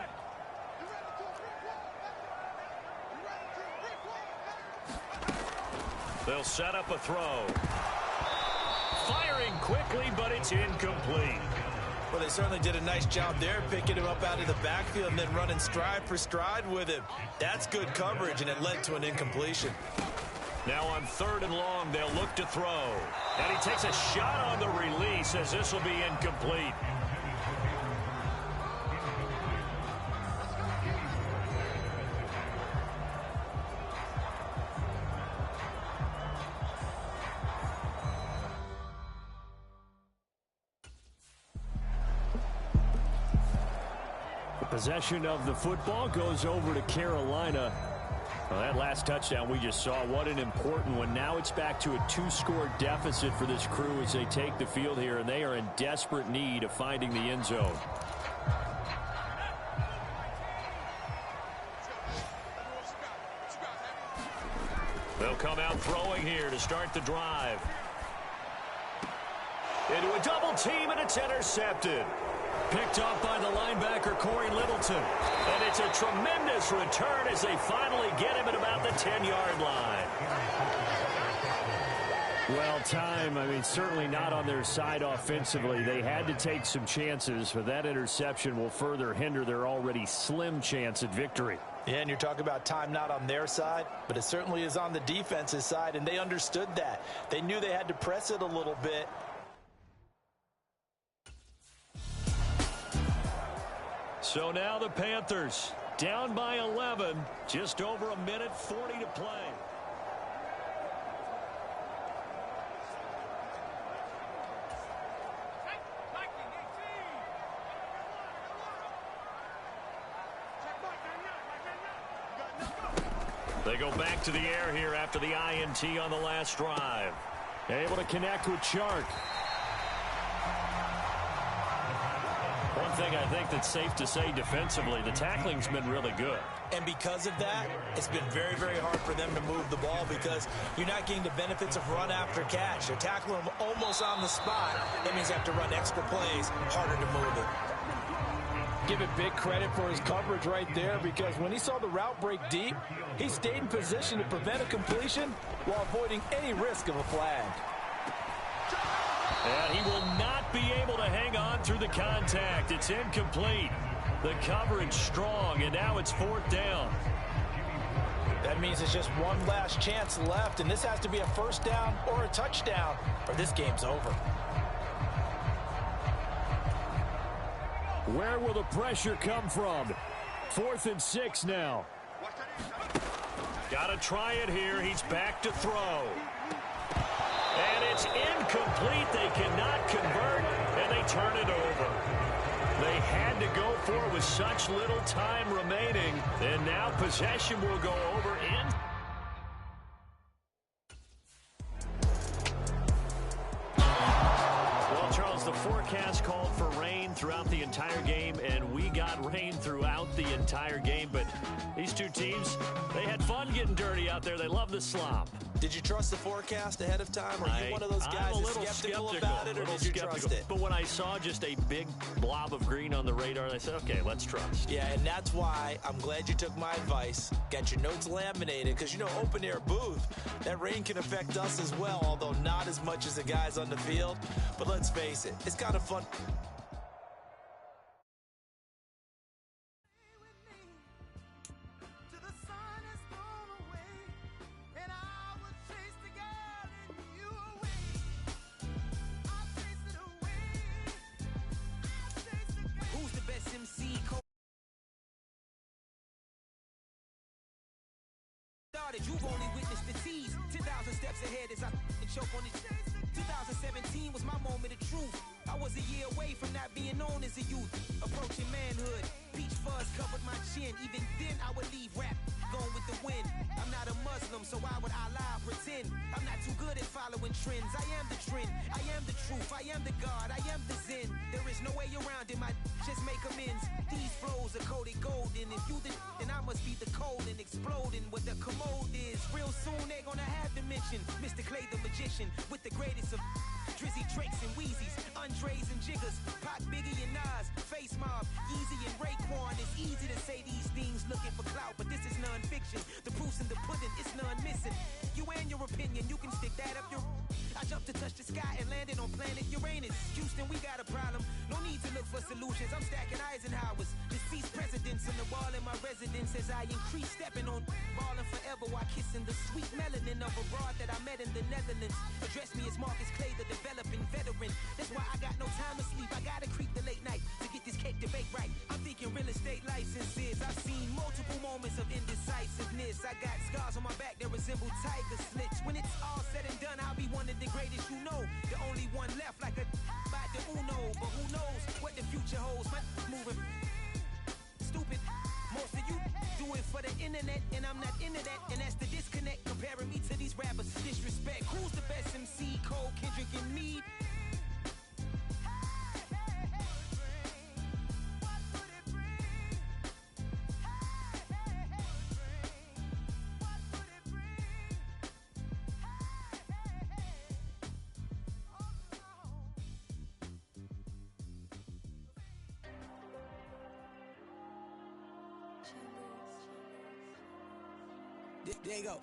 They'll set up a throw. Firing quickly, but it's incomplete. Well, they certainly did a nice job there, picking him up out of the backfield and then running stride for stride with him. That's good coverage, and it led to an incompletion. Now on 3rd and long, they'll look to throw. And he takes a shot on the release as this will be incomplete. The possession of the football goes over to Carolina. Well, that last touchdown we just saw, what an important one. Now it's back to a 2-score deficit for this crew as they take the field here, and they are in desperate need of finding the end zone. They'll come out throwing here to start the drive. Into a double team, and it's intercepted. Picked off by the linebacker, Corey Littleton. And it's a tremendous return as they finally get him at about the 10-yard line. Well, time, certainly not on their side offensively. They had to take some chances, but that interception will further hinder their already slim chance at victory. Yeah, and you're talking about time not on their side, but it certainly is on the defense's side, and they understood that. They knew they had to press it a little bit. So now the Panthers down by 11, just over a minute 40 to play. They go back to the air here after the INT on the last drive. Able to connect with Chark. One thing I think that's safe to say defensively, the tackling's been really good. And because of that, it's been very, very hard for them to move the ball because you're not getting the benefits of run after catch. They're tackling them almost on the spot. That means they have to run extra plays, harder to move it. Give it big credit for his coverage right there, because when he saw the route break deep, he stayed in position to prevent a completion while avoiding any risk of a flag. And he will not be able to hang on through the contact. It's incomplete. The coverage strong, and now it's 4th down. That means it's just one last chance left, and this has to be a first down or a touchdown, or this game's over. Where will the pressure come from? 4th and 6 now. Got to try it here. He's back to throw. And it's incomplete. They cannot convert, and they turn it over. They had to go for it with such little time remaining, and now possession will go over in. Well, Charles, the forecast called for rain throughout the entire game, and we got rain throughout the entire game, but these two teams, they had fun getting dirty out there. They love the slop. Did you trust the forecast ahead of time? Or are you one of those guys that's skeptical about it, or did you trust it? But when I saw just a big blob of green on the radar, I said, okay, let's trust. Yeah, and that's why I'm glad you took my advice. Got your notes laminated, because, open-air booth, that rain can affect us as well, although not as much as the guys on the field. But let's face it, it's kind of fun. You've only witnessed the tease. 10,000 steps ahead as I choke on it. 2017 was my moment of truth. I was a year away from not being known as a youth. Approaching manhood, peach fuzz covered my chin. Even then I would leave rap going with the wind. I'm not a Muslim, so why would I lie, pretend? I'm not too good at following trends. I am the trend, I am the truth, I am the God, I am the Zen. There is no way around it, just make amends. These flows are coated golden. If you then I must be the cold and exploding. What the commode is, real soon they gonna have to mention Mr. Clay the magician with the greatest of Drizzy, Drakes, and Wheezies, Andres and Jiggers, Pac, Biggie, and Nas, Face Mob, Yeezy, and Raekwon. It's easy to say these things looking for clout, but this is non-fiction. The proof's in the pudding, it's none missing. You and your opinion, you can stick that up your... I jumped to touch the sky and landed on planet Uranus. Houston, we got a problem. No need to look for solutions. I'm stacking Eisenhowers. Deceased presidents on the wall in my residence as I increase stepping on balling forever while kissing the sweet melanin of a broad that I met in the Netherlands. Address me as Marcus Clay, the developing veteran. That's why I got no time to sleep. I gotta creep the late night to get this cake debate right. I'm thinking real estate licenses. I've seen multiple moments of indecisiveness. I got scars on my back that resemble tiger slits. When it's all said and done, I'll be one of the greatest you know. The only one left like a by the Uno. But who knows what the future holds? My moving stupid. Most of you do do it for the internet, and I'm not into that. And that's the disconnect, comparing me to these rappers. Disrespect. Who's the best MC? Cole, Kendrick, and me? There you go.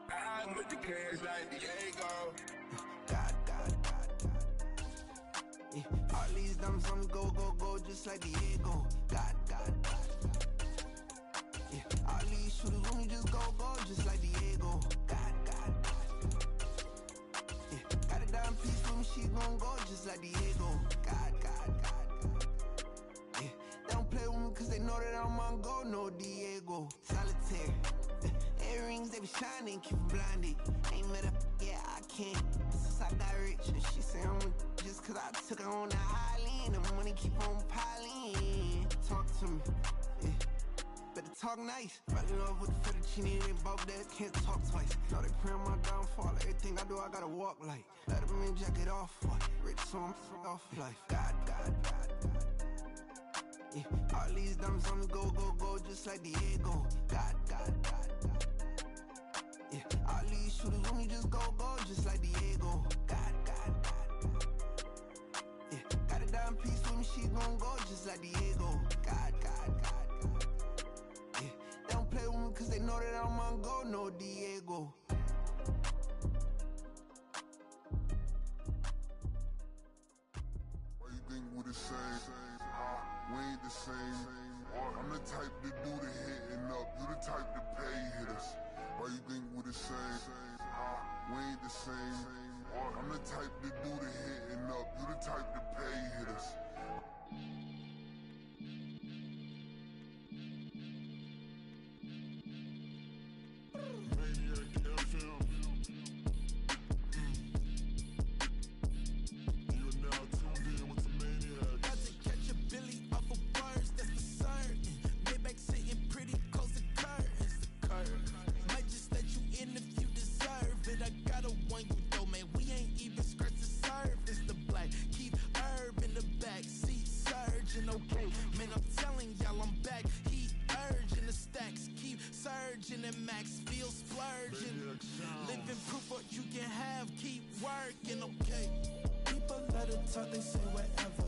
I'm with the cash like Diego. God. Yeah. All these diamonds on me go, just like Diego. God. Yeah. All these shooters on me just go, just like Diego. God. Yeah. Got a dime piece with me, she gon' go just like Diego. God. Yeah. They don't play with me cause they know that I'm on go, no Diego. Solitaire. Earrings, they be shining, keep blinded. Ain't met up, yeah, I can't. Since I got rich, and she say I'm just cause I took her on the island. The money keep on piling. Talk to me, yeah. Better talk nice. Fell in love with the fettuccine and both days, can't talk twice. Know they pray on my downfall. Everything I do, I gotta walk like. Let them in jacket off, what? Rich, so I'm off life. God. Yeah. All these diamonds on me go, just like Diego. God. Yeah. All these shooters on me just go, just like Diego. God. Yeah. Got a dime piece with me, she gon' go just like Diego. God. Yeah. They don't play with me cause they know that I'm on go, no Diego. Why you think we the same? We ain't the same. I'm the type to do the hitting up, you the type to pay hitters. Why you think we the same? We ain't the same. I'm the type to do the hitting up, you the type to pay hitters. Maniac FM. You are now tuned in with the Maniacs. Got to catch a Billy off of words, that's for certain. Maybach sitting pretty close to curtains. The curtain might just let you in if you deserve it. I gotta warn you though, man, we ain't even scratched the surface. The black keep herb in the back seat surging, okay. Man, I'm telling y'all I'm back. He urging the stacks keep surging and max feel splurging. Living proof what you can have, keep working, okay. People let it talk, they say whatever.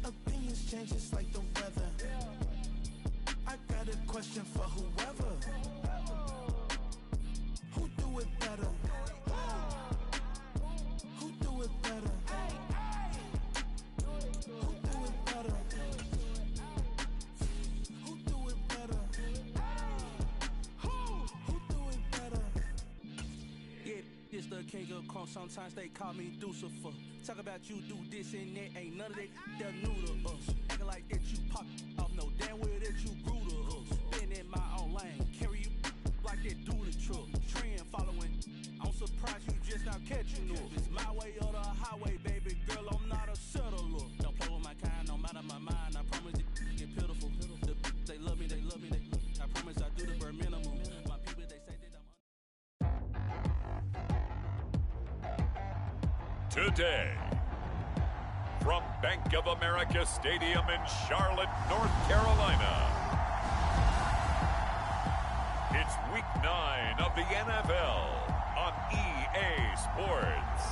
Opinions change just like the weather. I got a question for whoever. Who do it better? Who do it better? Who do it better? Who do it better? Who do it better? Yeah, this the king of crunk. Sometimes they call me Lucifer. Talk about you do this and that. Ain't none of that they're new to us. Acting like that you pop off. No damn well that you grew to us. Been in my own lane. Carry you like that do the truck. Trend following. I'm surprised you just now catching up. It's my way or the highway, baby girl. I'm not a settler. Don't play with my kind, no matter my mind. I promise it get pitiful. They love me. I promise I do the bare minimum. My people, they say that I'm Today, from Bank of America Stadium in Charlotte, North Carolina, it's Week 9 of the NFL on EA Sports.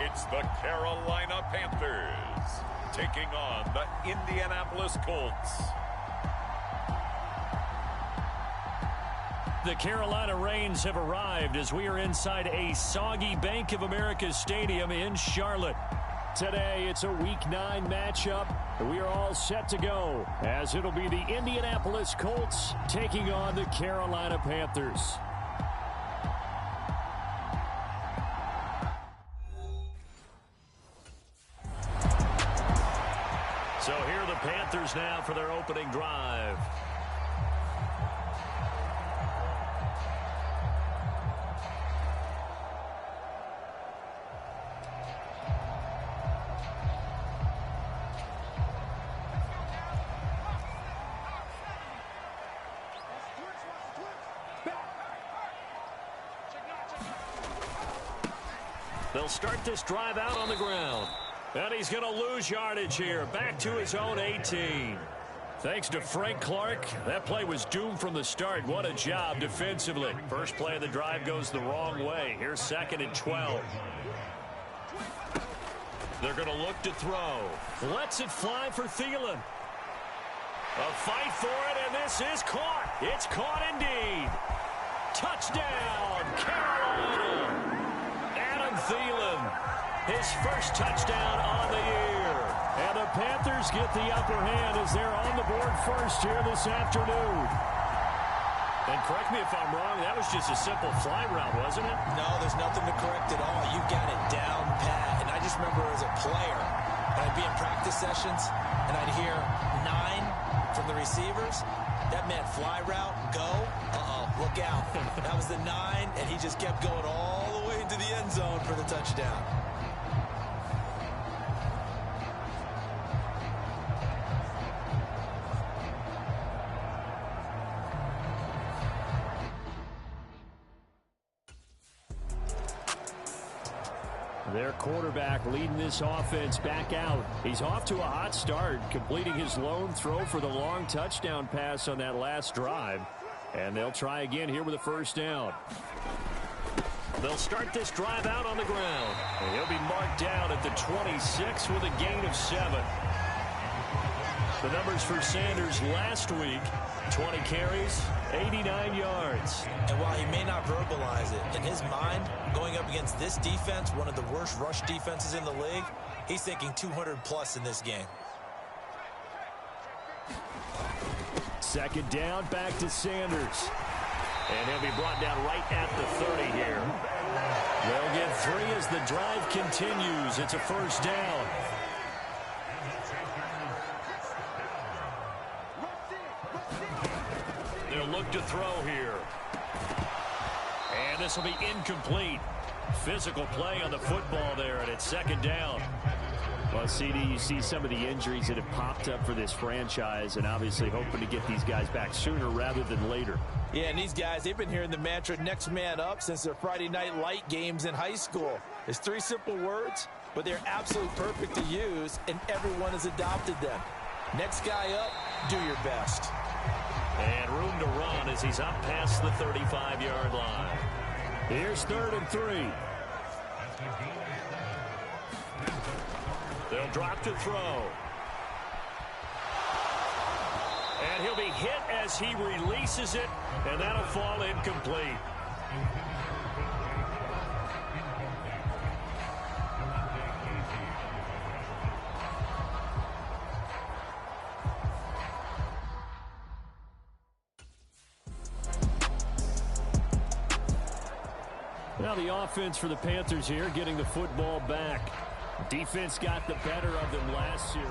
It's the Carolina Panthers taking on the Indianapolis Colts. The Carolina Rains have arrived as we are inside a soggy Bank of America Stadium in Charlotte. Today, it's a Week 9 matchup. We are all set to go as it'll be the Indianapolis Colts taking on the Carolina Panthers. Panthers now for their opening drive. They'll start this drive out on the ground. And he's going to lose yardage here. Back to his own 18. Thanks to Frank Clark, that play was doomed from the start. What a job defensively. First play of the drive goes the wrong way. Here's 2nd and 12. They're going to look to throw. Lets it fly for Thielen. A fight for it, and this is caught. It's caught indeed. Touchdown, Carolina. Adam Thielen, his first touchdown on the year. And the Panthers get the upper hand as they're on the board first here this afternoon. And correct me if I'm wrong, that was just a simple fly route, wasn't it? No, there's nothing to correct at all. You got it down pat. And I just remember as a player, I'd be in practice sessions, and I'd hear 9 from the receivers. That meant fly route, go. Look out. That was the 9, and he just kept going all the way into the end zone for the touchdown. Their quarterback leading this offense back out. He's off to a hot start, completing his lone throw for the long touchdown pass on that last drive. And they'll try again here with a first down. They'll start this drive out on the ground. And he'll be marked down at the 26 with a gain of 7. The numbers for Sanders last week, 20 carries, 89 yards. And while he may not verbalize it, in his mind, going up against this defense, one of the worst rush defenses in the league, he's thinking 200+ in this game. Second down, back to Sanders. And he'll be brought down right at the 30 here. They'll get 3 as the drive continues. It's a first down. They'll look to throw here. And this will be incomplete. Physical play on the football there, and it's second down. Well, CD, you see some of the injuries that have popped up for this franchise, and obviously hoping to get these guys back sooner rather than later. Yeah, and these guys, they've been hearing the mantra next man up since their Friday night light games in high school. It's 3 simple words, but they're absolutely perfect to use, and everyone has adopted them. Next guy up, do your best. And room to run as he's up past the 35-yard line. Here's 3rd and 3. They'll drop to throw. And he'll be hit as he releases it, and that'll fall incomplete. Now the offense for the Panthers here, getting the football back. Defense got the better of them last series.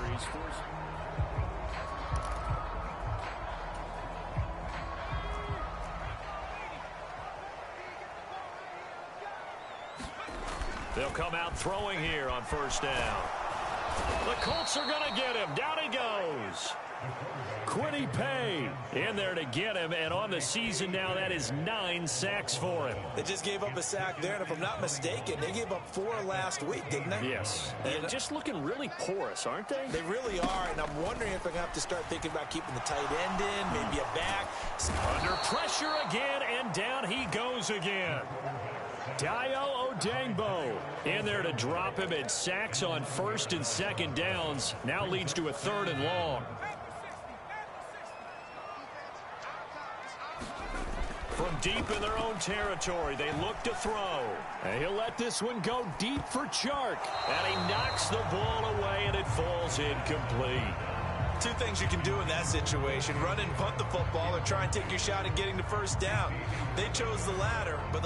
They'll come out throwing here on first down. The Colts are going to get him. Down he goes. Quiddy Pay in there to get him, and on the season now, that is 9 sacks for him. They just gave up a sack there, and if I'm not mistaken, they gave up 4 last week, didn't they? Yes. And just looking really porous, aren't they? They really are, and I'm wondering if they're going to have to start thinking about keeping the tight end in, maybe a back. Under pressure again, and down he goes again. Dio Odangbo in there to drop him, and sacks on 1st and 2nd downs. Now leads to a 3rd and long. From deep in their own territory, they look to throw. And he'll let this one go deep for Chark. And he knocks the ball away, and it falls incomplete. 2 things you can do in that situation: run and punt the football, or try and take your shot at getting the first down. They chose the latter, but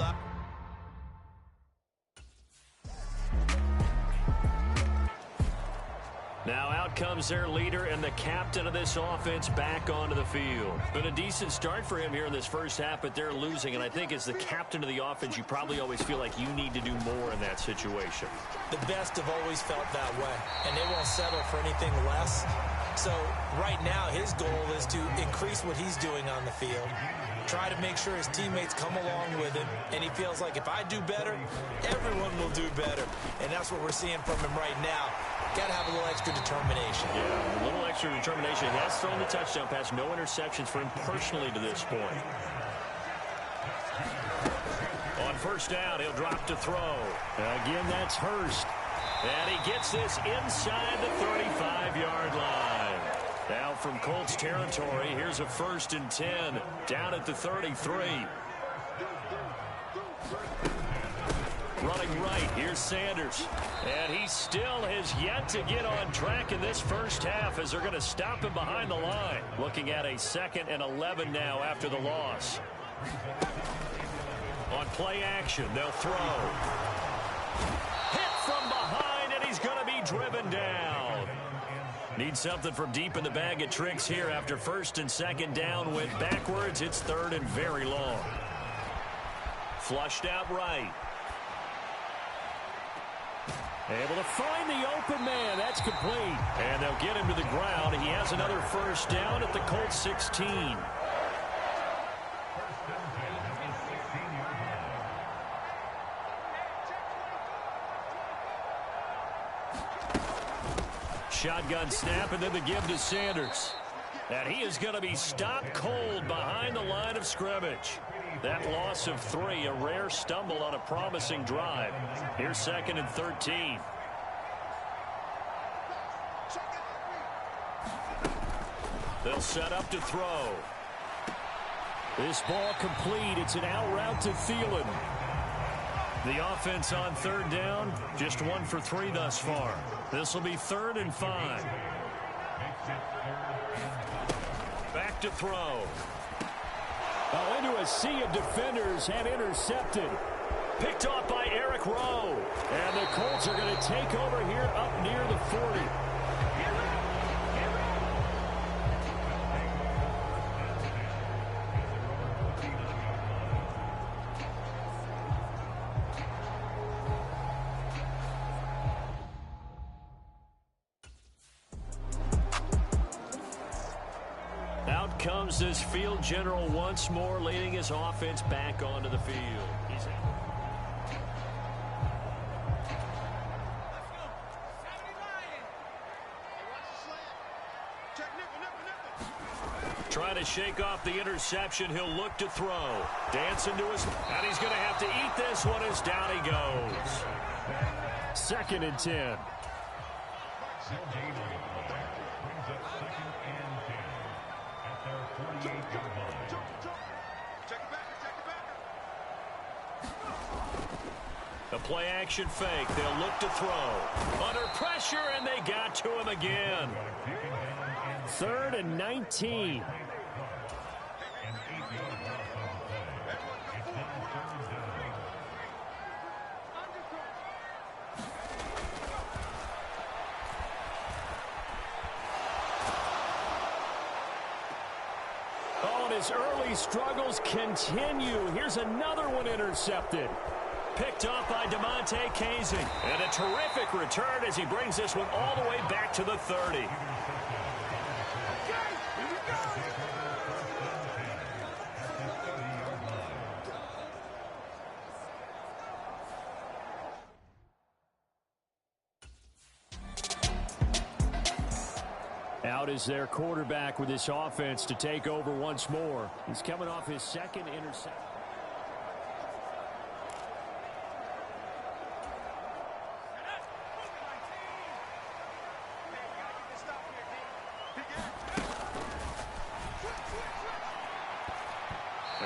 Now out comes their leader and the captain of this offense back onto the field. Been a decent start for him here in this first half, but they're losing. And I think as the captain of the offense, you probably always feel like you need to do more in that situation. The best have always felt that way, and they won't settle for anything less. So right now his goal is to increase what he's doing on the field, try to make sure his teammates come along with him, and he feels like if I do better, everyone will do better. And that's what we're seeing from him right now. Got to have a little extra determination. Yeah, a little extra determination. He has thrown the touchdown pass. No interceptions for him personally to this point. On first down, he'll drop to throw. Again, that's Hurst. And he gets this inside the 35-yard line. Now from Colts territory, here's a 1st and 10 down at the 33. Running right, here's Sanders. And he still has yet to get on track in this first half as they're going to stop him behind the line. Looking at a 2nd and 11 now after the loss. On play action, they'll throw. Hit from behind, and he's going to be driven down. Need something from deep in the bag of tricks here after 1st and 2nd down. Went backwards. It's 3rd and very long. Flushed out right. Able to find the open man. That's complete. And they'll get him to the ground. He has another 1st down at the Colts 16. Shotgun snap, and then the give to Sanders. And he is going to be stopped cold behind the line of scrimmage. That loss of 3, a rare stumble on a promising drive. Here's 2nd and 13. They'll set up to throw. This ball complete. It's an out route to Thielen. The offense on 3rd down, just 1 for 3 thus far. This will be 3rd and 5. Back to throw. Oh, into a sea of defenders and intercepted. Picked off by Eric Rowe. And the Colts are going to take over here up near the 40. Out comes this field general once more, leading his offense back onto the field. He's out. Trying to shake off the interception. He'll look to throw. Dancing to his... And he's going to have to eat this one as down he goes. 2nd and 10. The play action fake. They'll look to throw. Under pressure, and they got to him again. 3rd and 19. Oh, and his early struggles continue. Here's another one intercepted. Picked off by DeMonte Casey. And a terrific return as he brings this one all the way back to the 30. Out is their quarterback with this offense to take over once more. He's coming off his 2nd interception.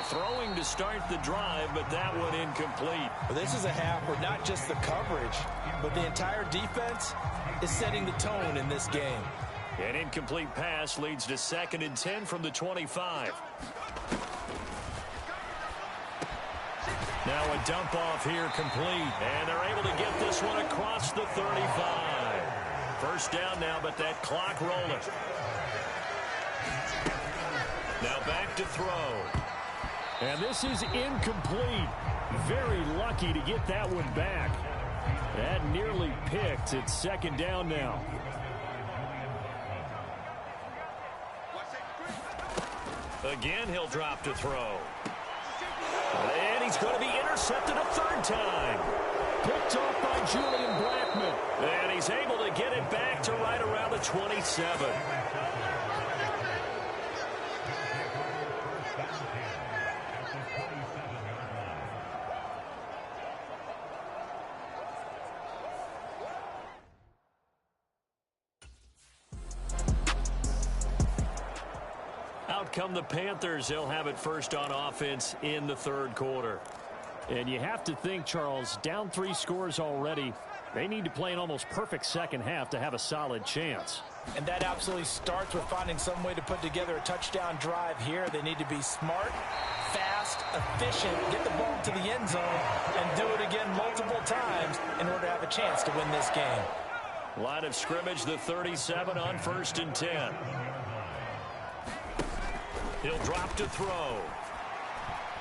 Throwing to start the drive, but that one incomplete. Well, this is a half where not just the coverage, but the entire defense is setting the tone in this game. An incomplete pass leads to 2nd and 10 from the 25. Now a dump off here complete, and they're able to get this one across the 35. First down now, but that clock rolling. Now back to throw. And this is incomplete. Very lucky to get that one back. That nearly picked. It's second down now. Again, he'll drop to throw. And he's going to be intercepted a third time. Picked off by Julian Blackman. And he's able to get it back to right around the 27. Out come the Panthers. They'll have it first on offense in the third quarter. And you have to think, Charles, down 3 scores already. They need to play an almost perfect second half to have a solid chance. And that absolutely starts with finding some way to put together a touchdown drive here. They need to be smart, fast, efficient, get the ball to the end zone, and do it again multiple times in order to have a chance to win this game. Line of scrimmage, the 37 on 1st and 10. He'll drop to throw.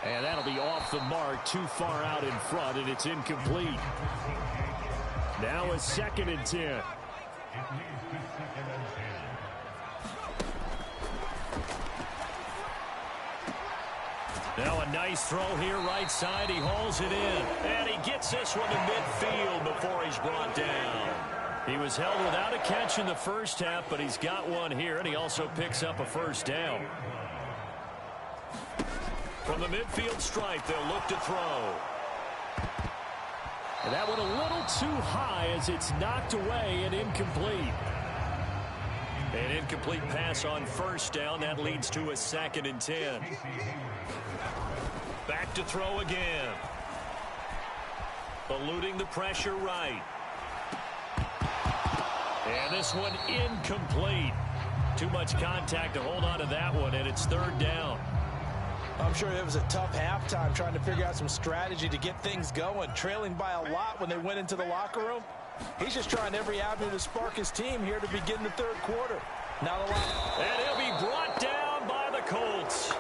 And that'll be off the mark, too far out in front, and it's incomplete. Now a 2nd and 10. Now a nice throw here right side. He hauls it in. And he gets this one to midfield before he's brought down. He was held without a catch in the first half, but he's got one here, and he also picks up a first down. From the midfield stripe, they'll look to throw. And that one a little too high as it's knocked away and incomplete. An incomplete pass on first down. That leads to a 2nd and 10. Back to throw again. Eluding the pressure right. And this one incomplete. Too much contact to hold on to that one, and it's 3rd down. I'm sure it was a tough halftime trying to figure out some strategy to get things going, trailing by a lot when they went into the locker room. He's just trying every avenue to spark his team here to begin the third quarter. Now the line. And he'll be brought down by the Colts.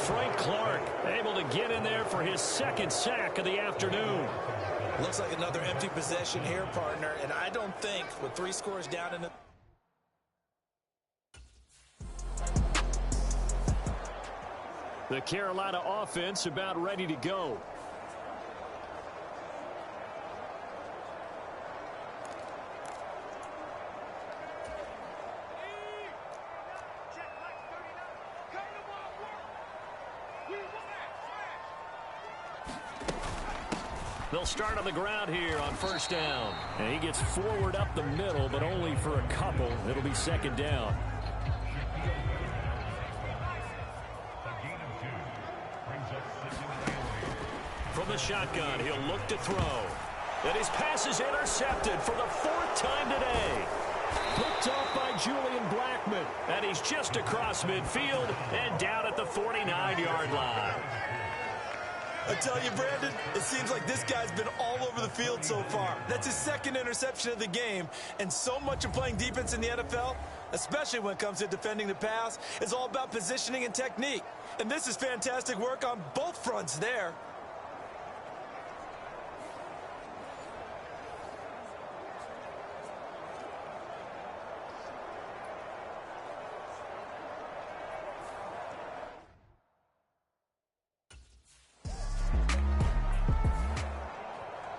Frank Clark able to get in there for his 2nd sack of the afternoon. Looks like another empty possession here, partner, and I don't think with 3 scores down in the... The Carolina offense about ready to go. They'll start on the ground here on 1st down. And he gets forward up the middle, but only for a couple. It'll be 2nd down. From the shotgun, he'll look to throw. And his pass is intercepted for the 4th time today. Picked off by Julian Blackman. And he's just across midfield and down at the 49-yard line. I tell you, Brandon, it seems like this guy's been all over the field so far. That's his 2nd interception of the game. And so much of playing defense in the NFL, especially when it comes to defending the pass, is all about positioning and technique. And this is fantastic work on both fronts there.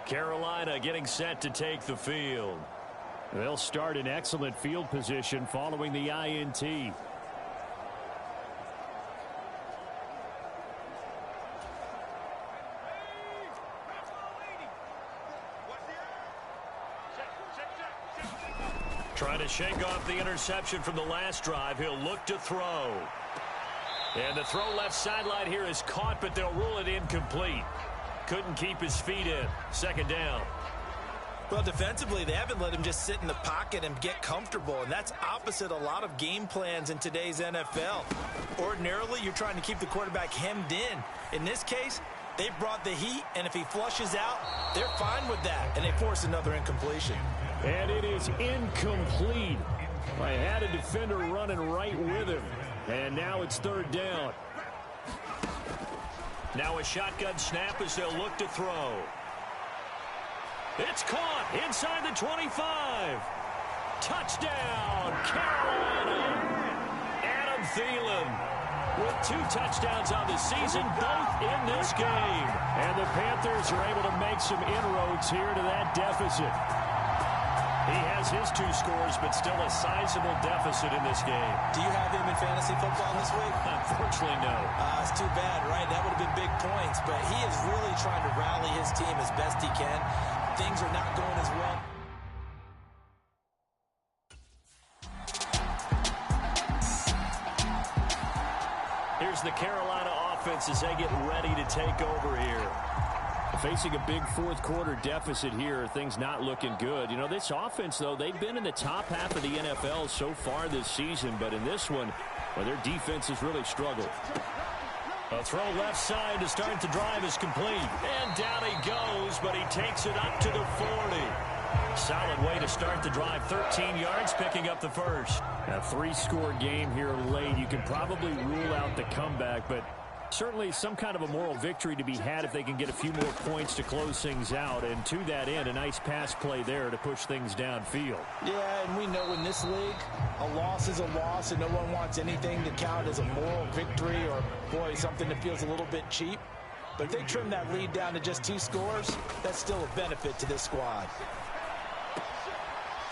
Carolina getting set to take the field. They'll start in excellent field position following the INT. Trying to shake off the interception from the last drive. He'll look to throw. And the throw left sideline here is caught, but they'll rule it incomplete. Couldn't keep his feet in. 2nd down. Well, defensively, they haven't let him just sit in the pocket and get comfortable, and that's opposite a lot of game plans in today's NFL. Ordinarily, you're trying to keep the quarterback hemmed in. In this case, they brought the heat, and if he flushes out, they're fine with that, and they force another incompletion. And it is incomplete. I had a defender running right with him. And now it's third down. Now a shotgun snap as they'll look to throw. It's caught inside the 25. Touchdown, Carolina. Adam Thielen with 2 touchdowns on the season, both in this game. And the Panthers are able to make some inroads here to that deficit. He has his 2 scores, but still a sizable deficit in this game. Do you have him in fantasy football this week? Unfortunately, no. It's too bad, right? That would have been big points, but he is really trying to rally his team as best he can. Things are not going as well. Here's the Carolina offense as they get ready to take over here. Facing a big fourth-quarter deficit here, things not looking good. You know, this offense, though, they've been in the top half of the NFL so far this season, but in this one, well, their defense has really struggled. A throw left side to start the drive is complete. And down he goes, but he takes it up to the 40. Solid way to start the drive. 13 yards, picking up the first. A 3-score game here late. You can probably rule out the comeback, but certainly some kind of a moral victory to be had if they can get a few more points to close things out. And to that end, a nice pass play there to push things downfield. Yeah, and we know in this league, a loss is a loss, and no one wants anything to count as a moral victory or, boy, something that feels a little bit cheap. But if they trim that lead down to just 2 scores, that's still a benefit to this squad.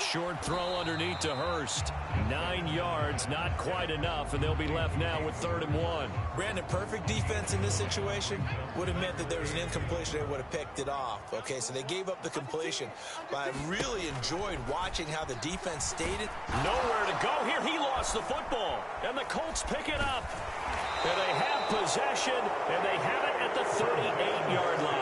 Short throw underneath to Hurst. 9 yards, not quite enough, and they'll be left now with 3rd and 1. Brandon, perfect defense in this situation would have meant that there was an incompletion. They would have picked it off. Okay, so they gave up the completion. But I really enjoyed watching how the defense stayed it. Nowhere to go here. He lost the football, and the Colts pick it up. And they have possession, and they have it at the 38-yard line.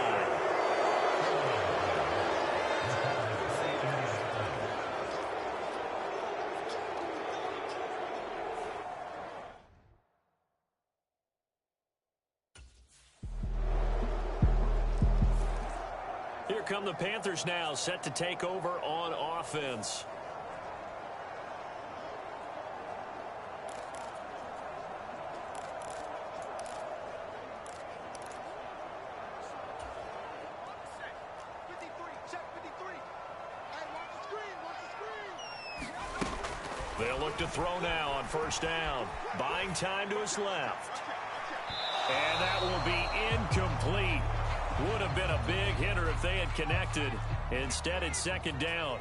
Here come the Panthers now, set to take over on offense. They'll look to throw now on 1st down. Buying time to his left. And that will be incomplete. Would have been a big hitter if they had connected. Instead, it's 2nd down.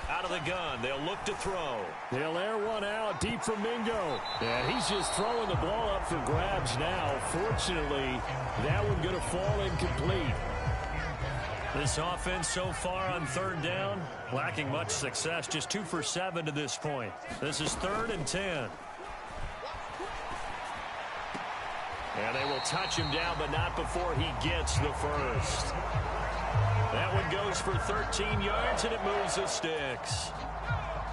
Out of the gun, they'll look to throw. They'll air one out deep for Mingo. And he's just throwing the ball up for grabs now. Fortunately, that one going to fall incomplete. This offense so far on 3rd down, lacking much success. Just 2 for 7 to this point. This is 3rd and 10. And they will touch him down, but not before he gets the first. That one goes for 13 yards, and it moves the sticks.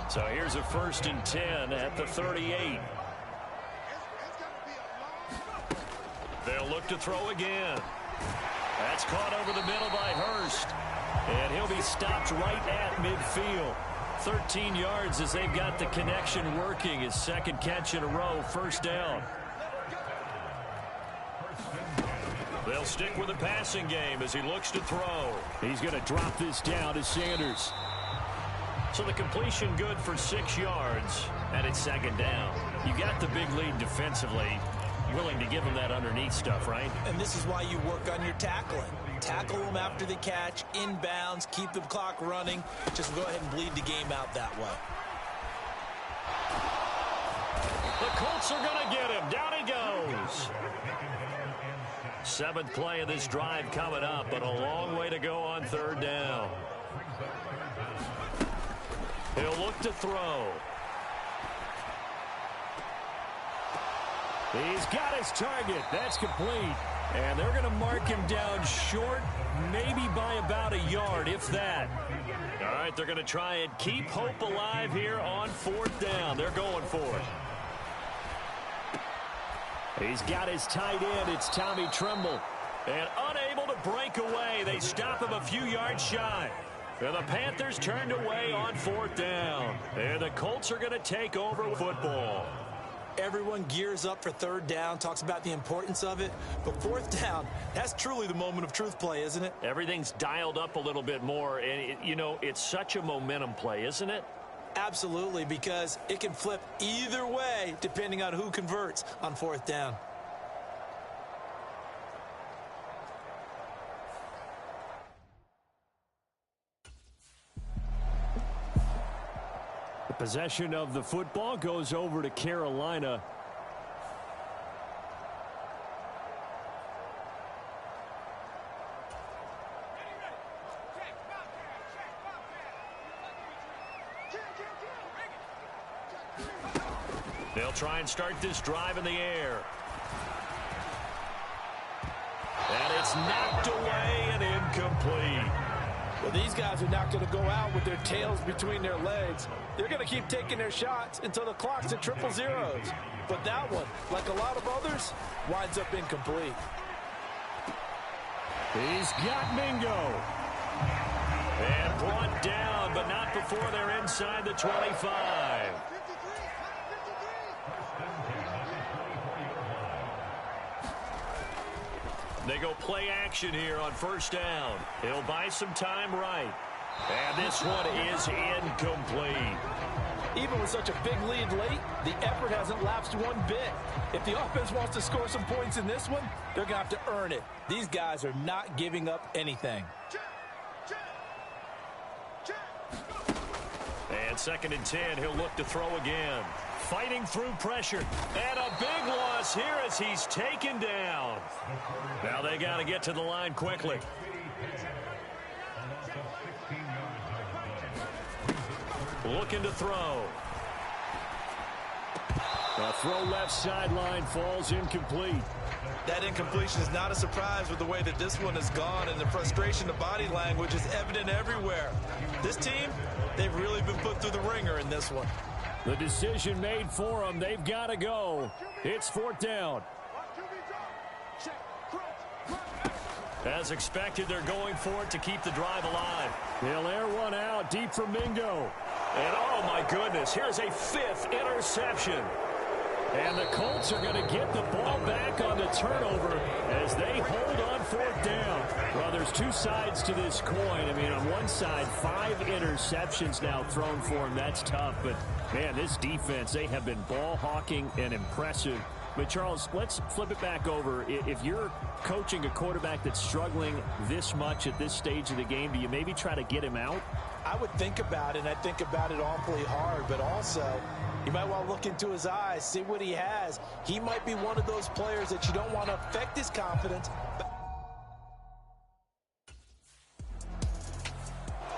So here's a 1st and 10 at the 38. They'll look to throw again. That's caught over the middle by Hurst. And he'll be stopped right at midfield. 13 yards as they've got the connection working. His 2nd catch in a row, 1st down. They'll stick with the passing game as he looks to throw. He's going to drop this down to Sanders. So the completion good for 6 yards, and it's 2nd down. You got the big lead defensively. Willing to give him that underneath stuff, right? And this is why you work on your tackling. Tackle them after the catch, inbounds, keep the clock running. Just go ahead and bleed the game out that way. The Colts are going to get him. Down he goes. 7th play of this drive coming up, but a long way to go on 3rd down. He'll look to throw. He's got his target. That's complete. And they're going to mark him down short, maybe by about a yard, if that. All right, they're going to try and keep hope alive here on 4th down. They're going for it. He's got his tight end. It's Tommy Tremble. And unable to break away. They stop him a few yards shy. And the Panthers turned away on 4th down. And the Colts are going to take over football. Everyone gears up for 3rd down, talks about the importance of it. But 4th down, that's truly the moment of truth play, isn't it? Everything's dialed up a little bit more. And, it's such a momentum play, isn't it? Absolutely, because it can flip either way depending on who converts on 4th down. The possession of the football goes over to Carolina. They'll try and start this drive in the air. And it's knocked away and incomplete. Well, these guys are not going to go out with their tails between their legs. They're going to keep taking their shots until the clock's at 000. But that one, like a lot of others, winds up incomplete. He's got Mingo. And brought down, but not before they're inside the 25. They go play action here on 1st down. He'll buy some time right. And this one is incomplete. Even with such a big lead late, the effort hasn't lapsed one bit. If the offense wants to score some points in this one, they're going to have to earn it. These guys are not giving up anything. And 2nd and 10, he'll look to throw again. Fighting through pressure. And a big loss here as he's taken down. Now they got to get to the line quickly. Looking to throw. The throw left sideline falls incomplete. That incompletion is not a surprise with the way that this one has gone, and the frustration of body language is evident everywhere. This team, they've really been put through the ringer in this one. The decision made for them. They've got to go. It's 4th down. As expected, they're going for it to keep the drive alive. They'll air one out deep from Mingo. And oh my goodness, here's a 5th interception. And the Colts are going to get the ball back on the turnover as they hold on 4th down. Well, there's two sides to this coin. I mean, on one side, 5 interceptions now thrown for him. That's tough. But, man, this defense, they have been ball hawking and impressive. But, Charles, let's flip it back over. If you're coaching a quarterback that's struggling this much at this stage of the game, do you maybe try to get him out? I would think about it, and I think about it awfully hard, but also you might want to look into his eyes, see what he has. He might be one of those players that you don't want to affect his confidence.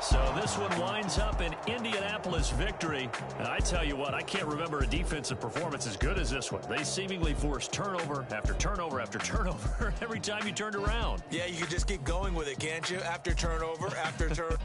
So this one winds up an Indianapolis victory. And I tell you what, I can't remember a defensive performance as good as this one. They seemingly forced turnover after turnover after turnover every time you turned around. Yeah, you could just keep going with it, can't you? After turnover, after turnover.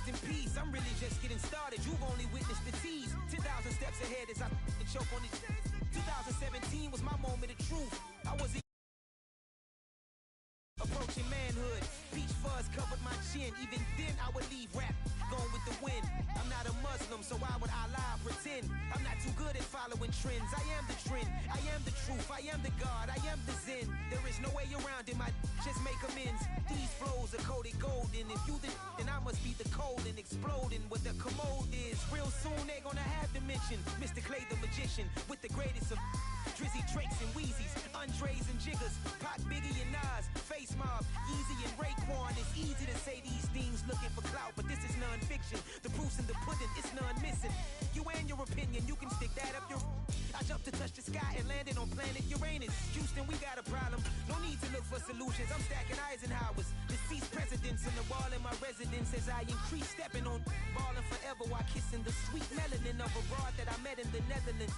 In peace, I'm really just getting started. You've only witnessed the tease. 10,000 steps ahead as I choke on these. 2017 was my moment of truth. I was approaching manhood. Peach fuzz covered my chin. Even then, I would leave rap going with the wind. I'm not a Muslim, so why would I lie, pretend? I'm not too good at following trends. I am the trend. I am the truth. I am the God. I am the Zen. There is no way around it. Just make amends. These flows are coated golden. If you then I must be the cold and exploding. What the commode is. Real soon they're gonna have to mention Mr. Clay the magician with the greatest of Drizzy, Drakes, and Wheezies, Andres and Jiggers, Pac, Biggie, and Nas, Face Mob, Yeezy, and Raekwon. It's easy to say these things looking for clout, but this is non-fiction. The proof's in the pudding, it's none missing. You and your opinion, you can stick that up your... I jumped to touch the sky and landed on planet Uranus. Houston, we got a problem. No need to look for solutions. I'm stacking Eisenhowers. Deceased presidents in the wall in my residence as I increase stepping on balling forever while kissing the sweet melanin of a broad that I met in the Netherlands.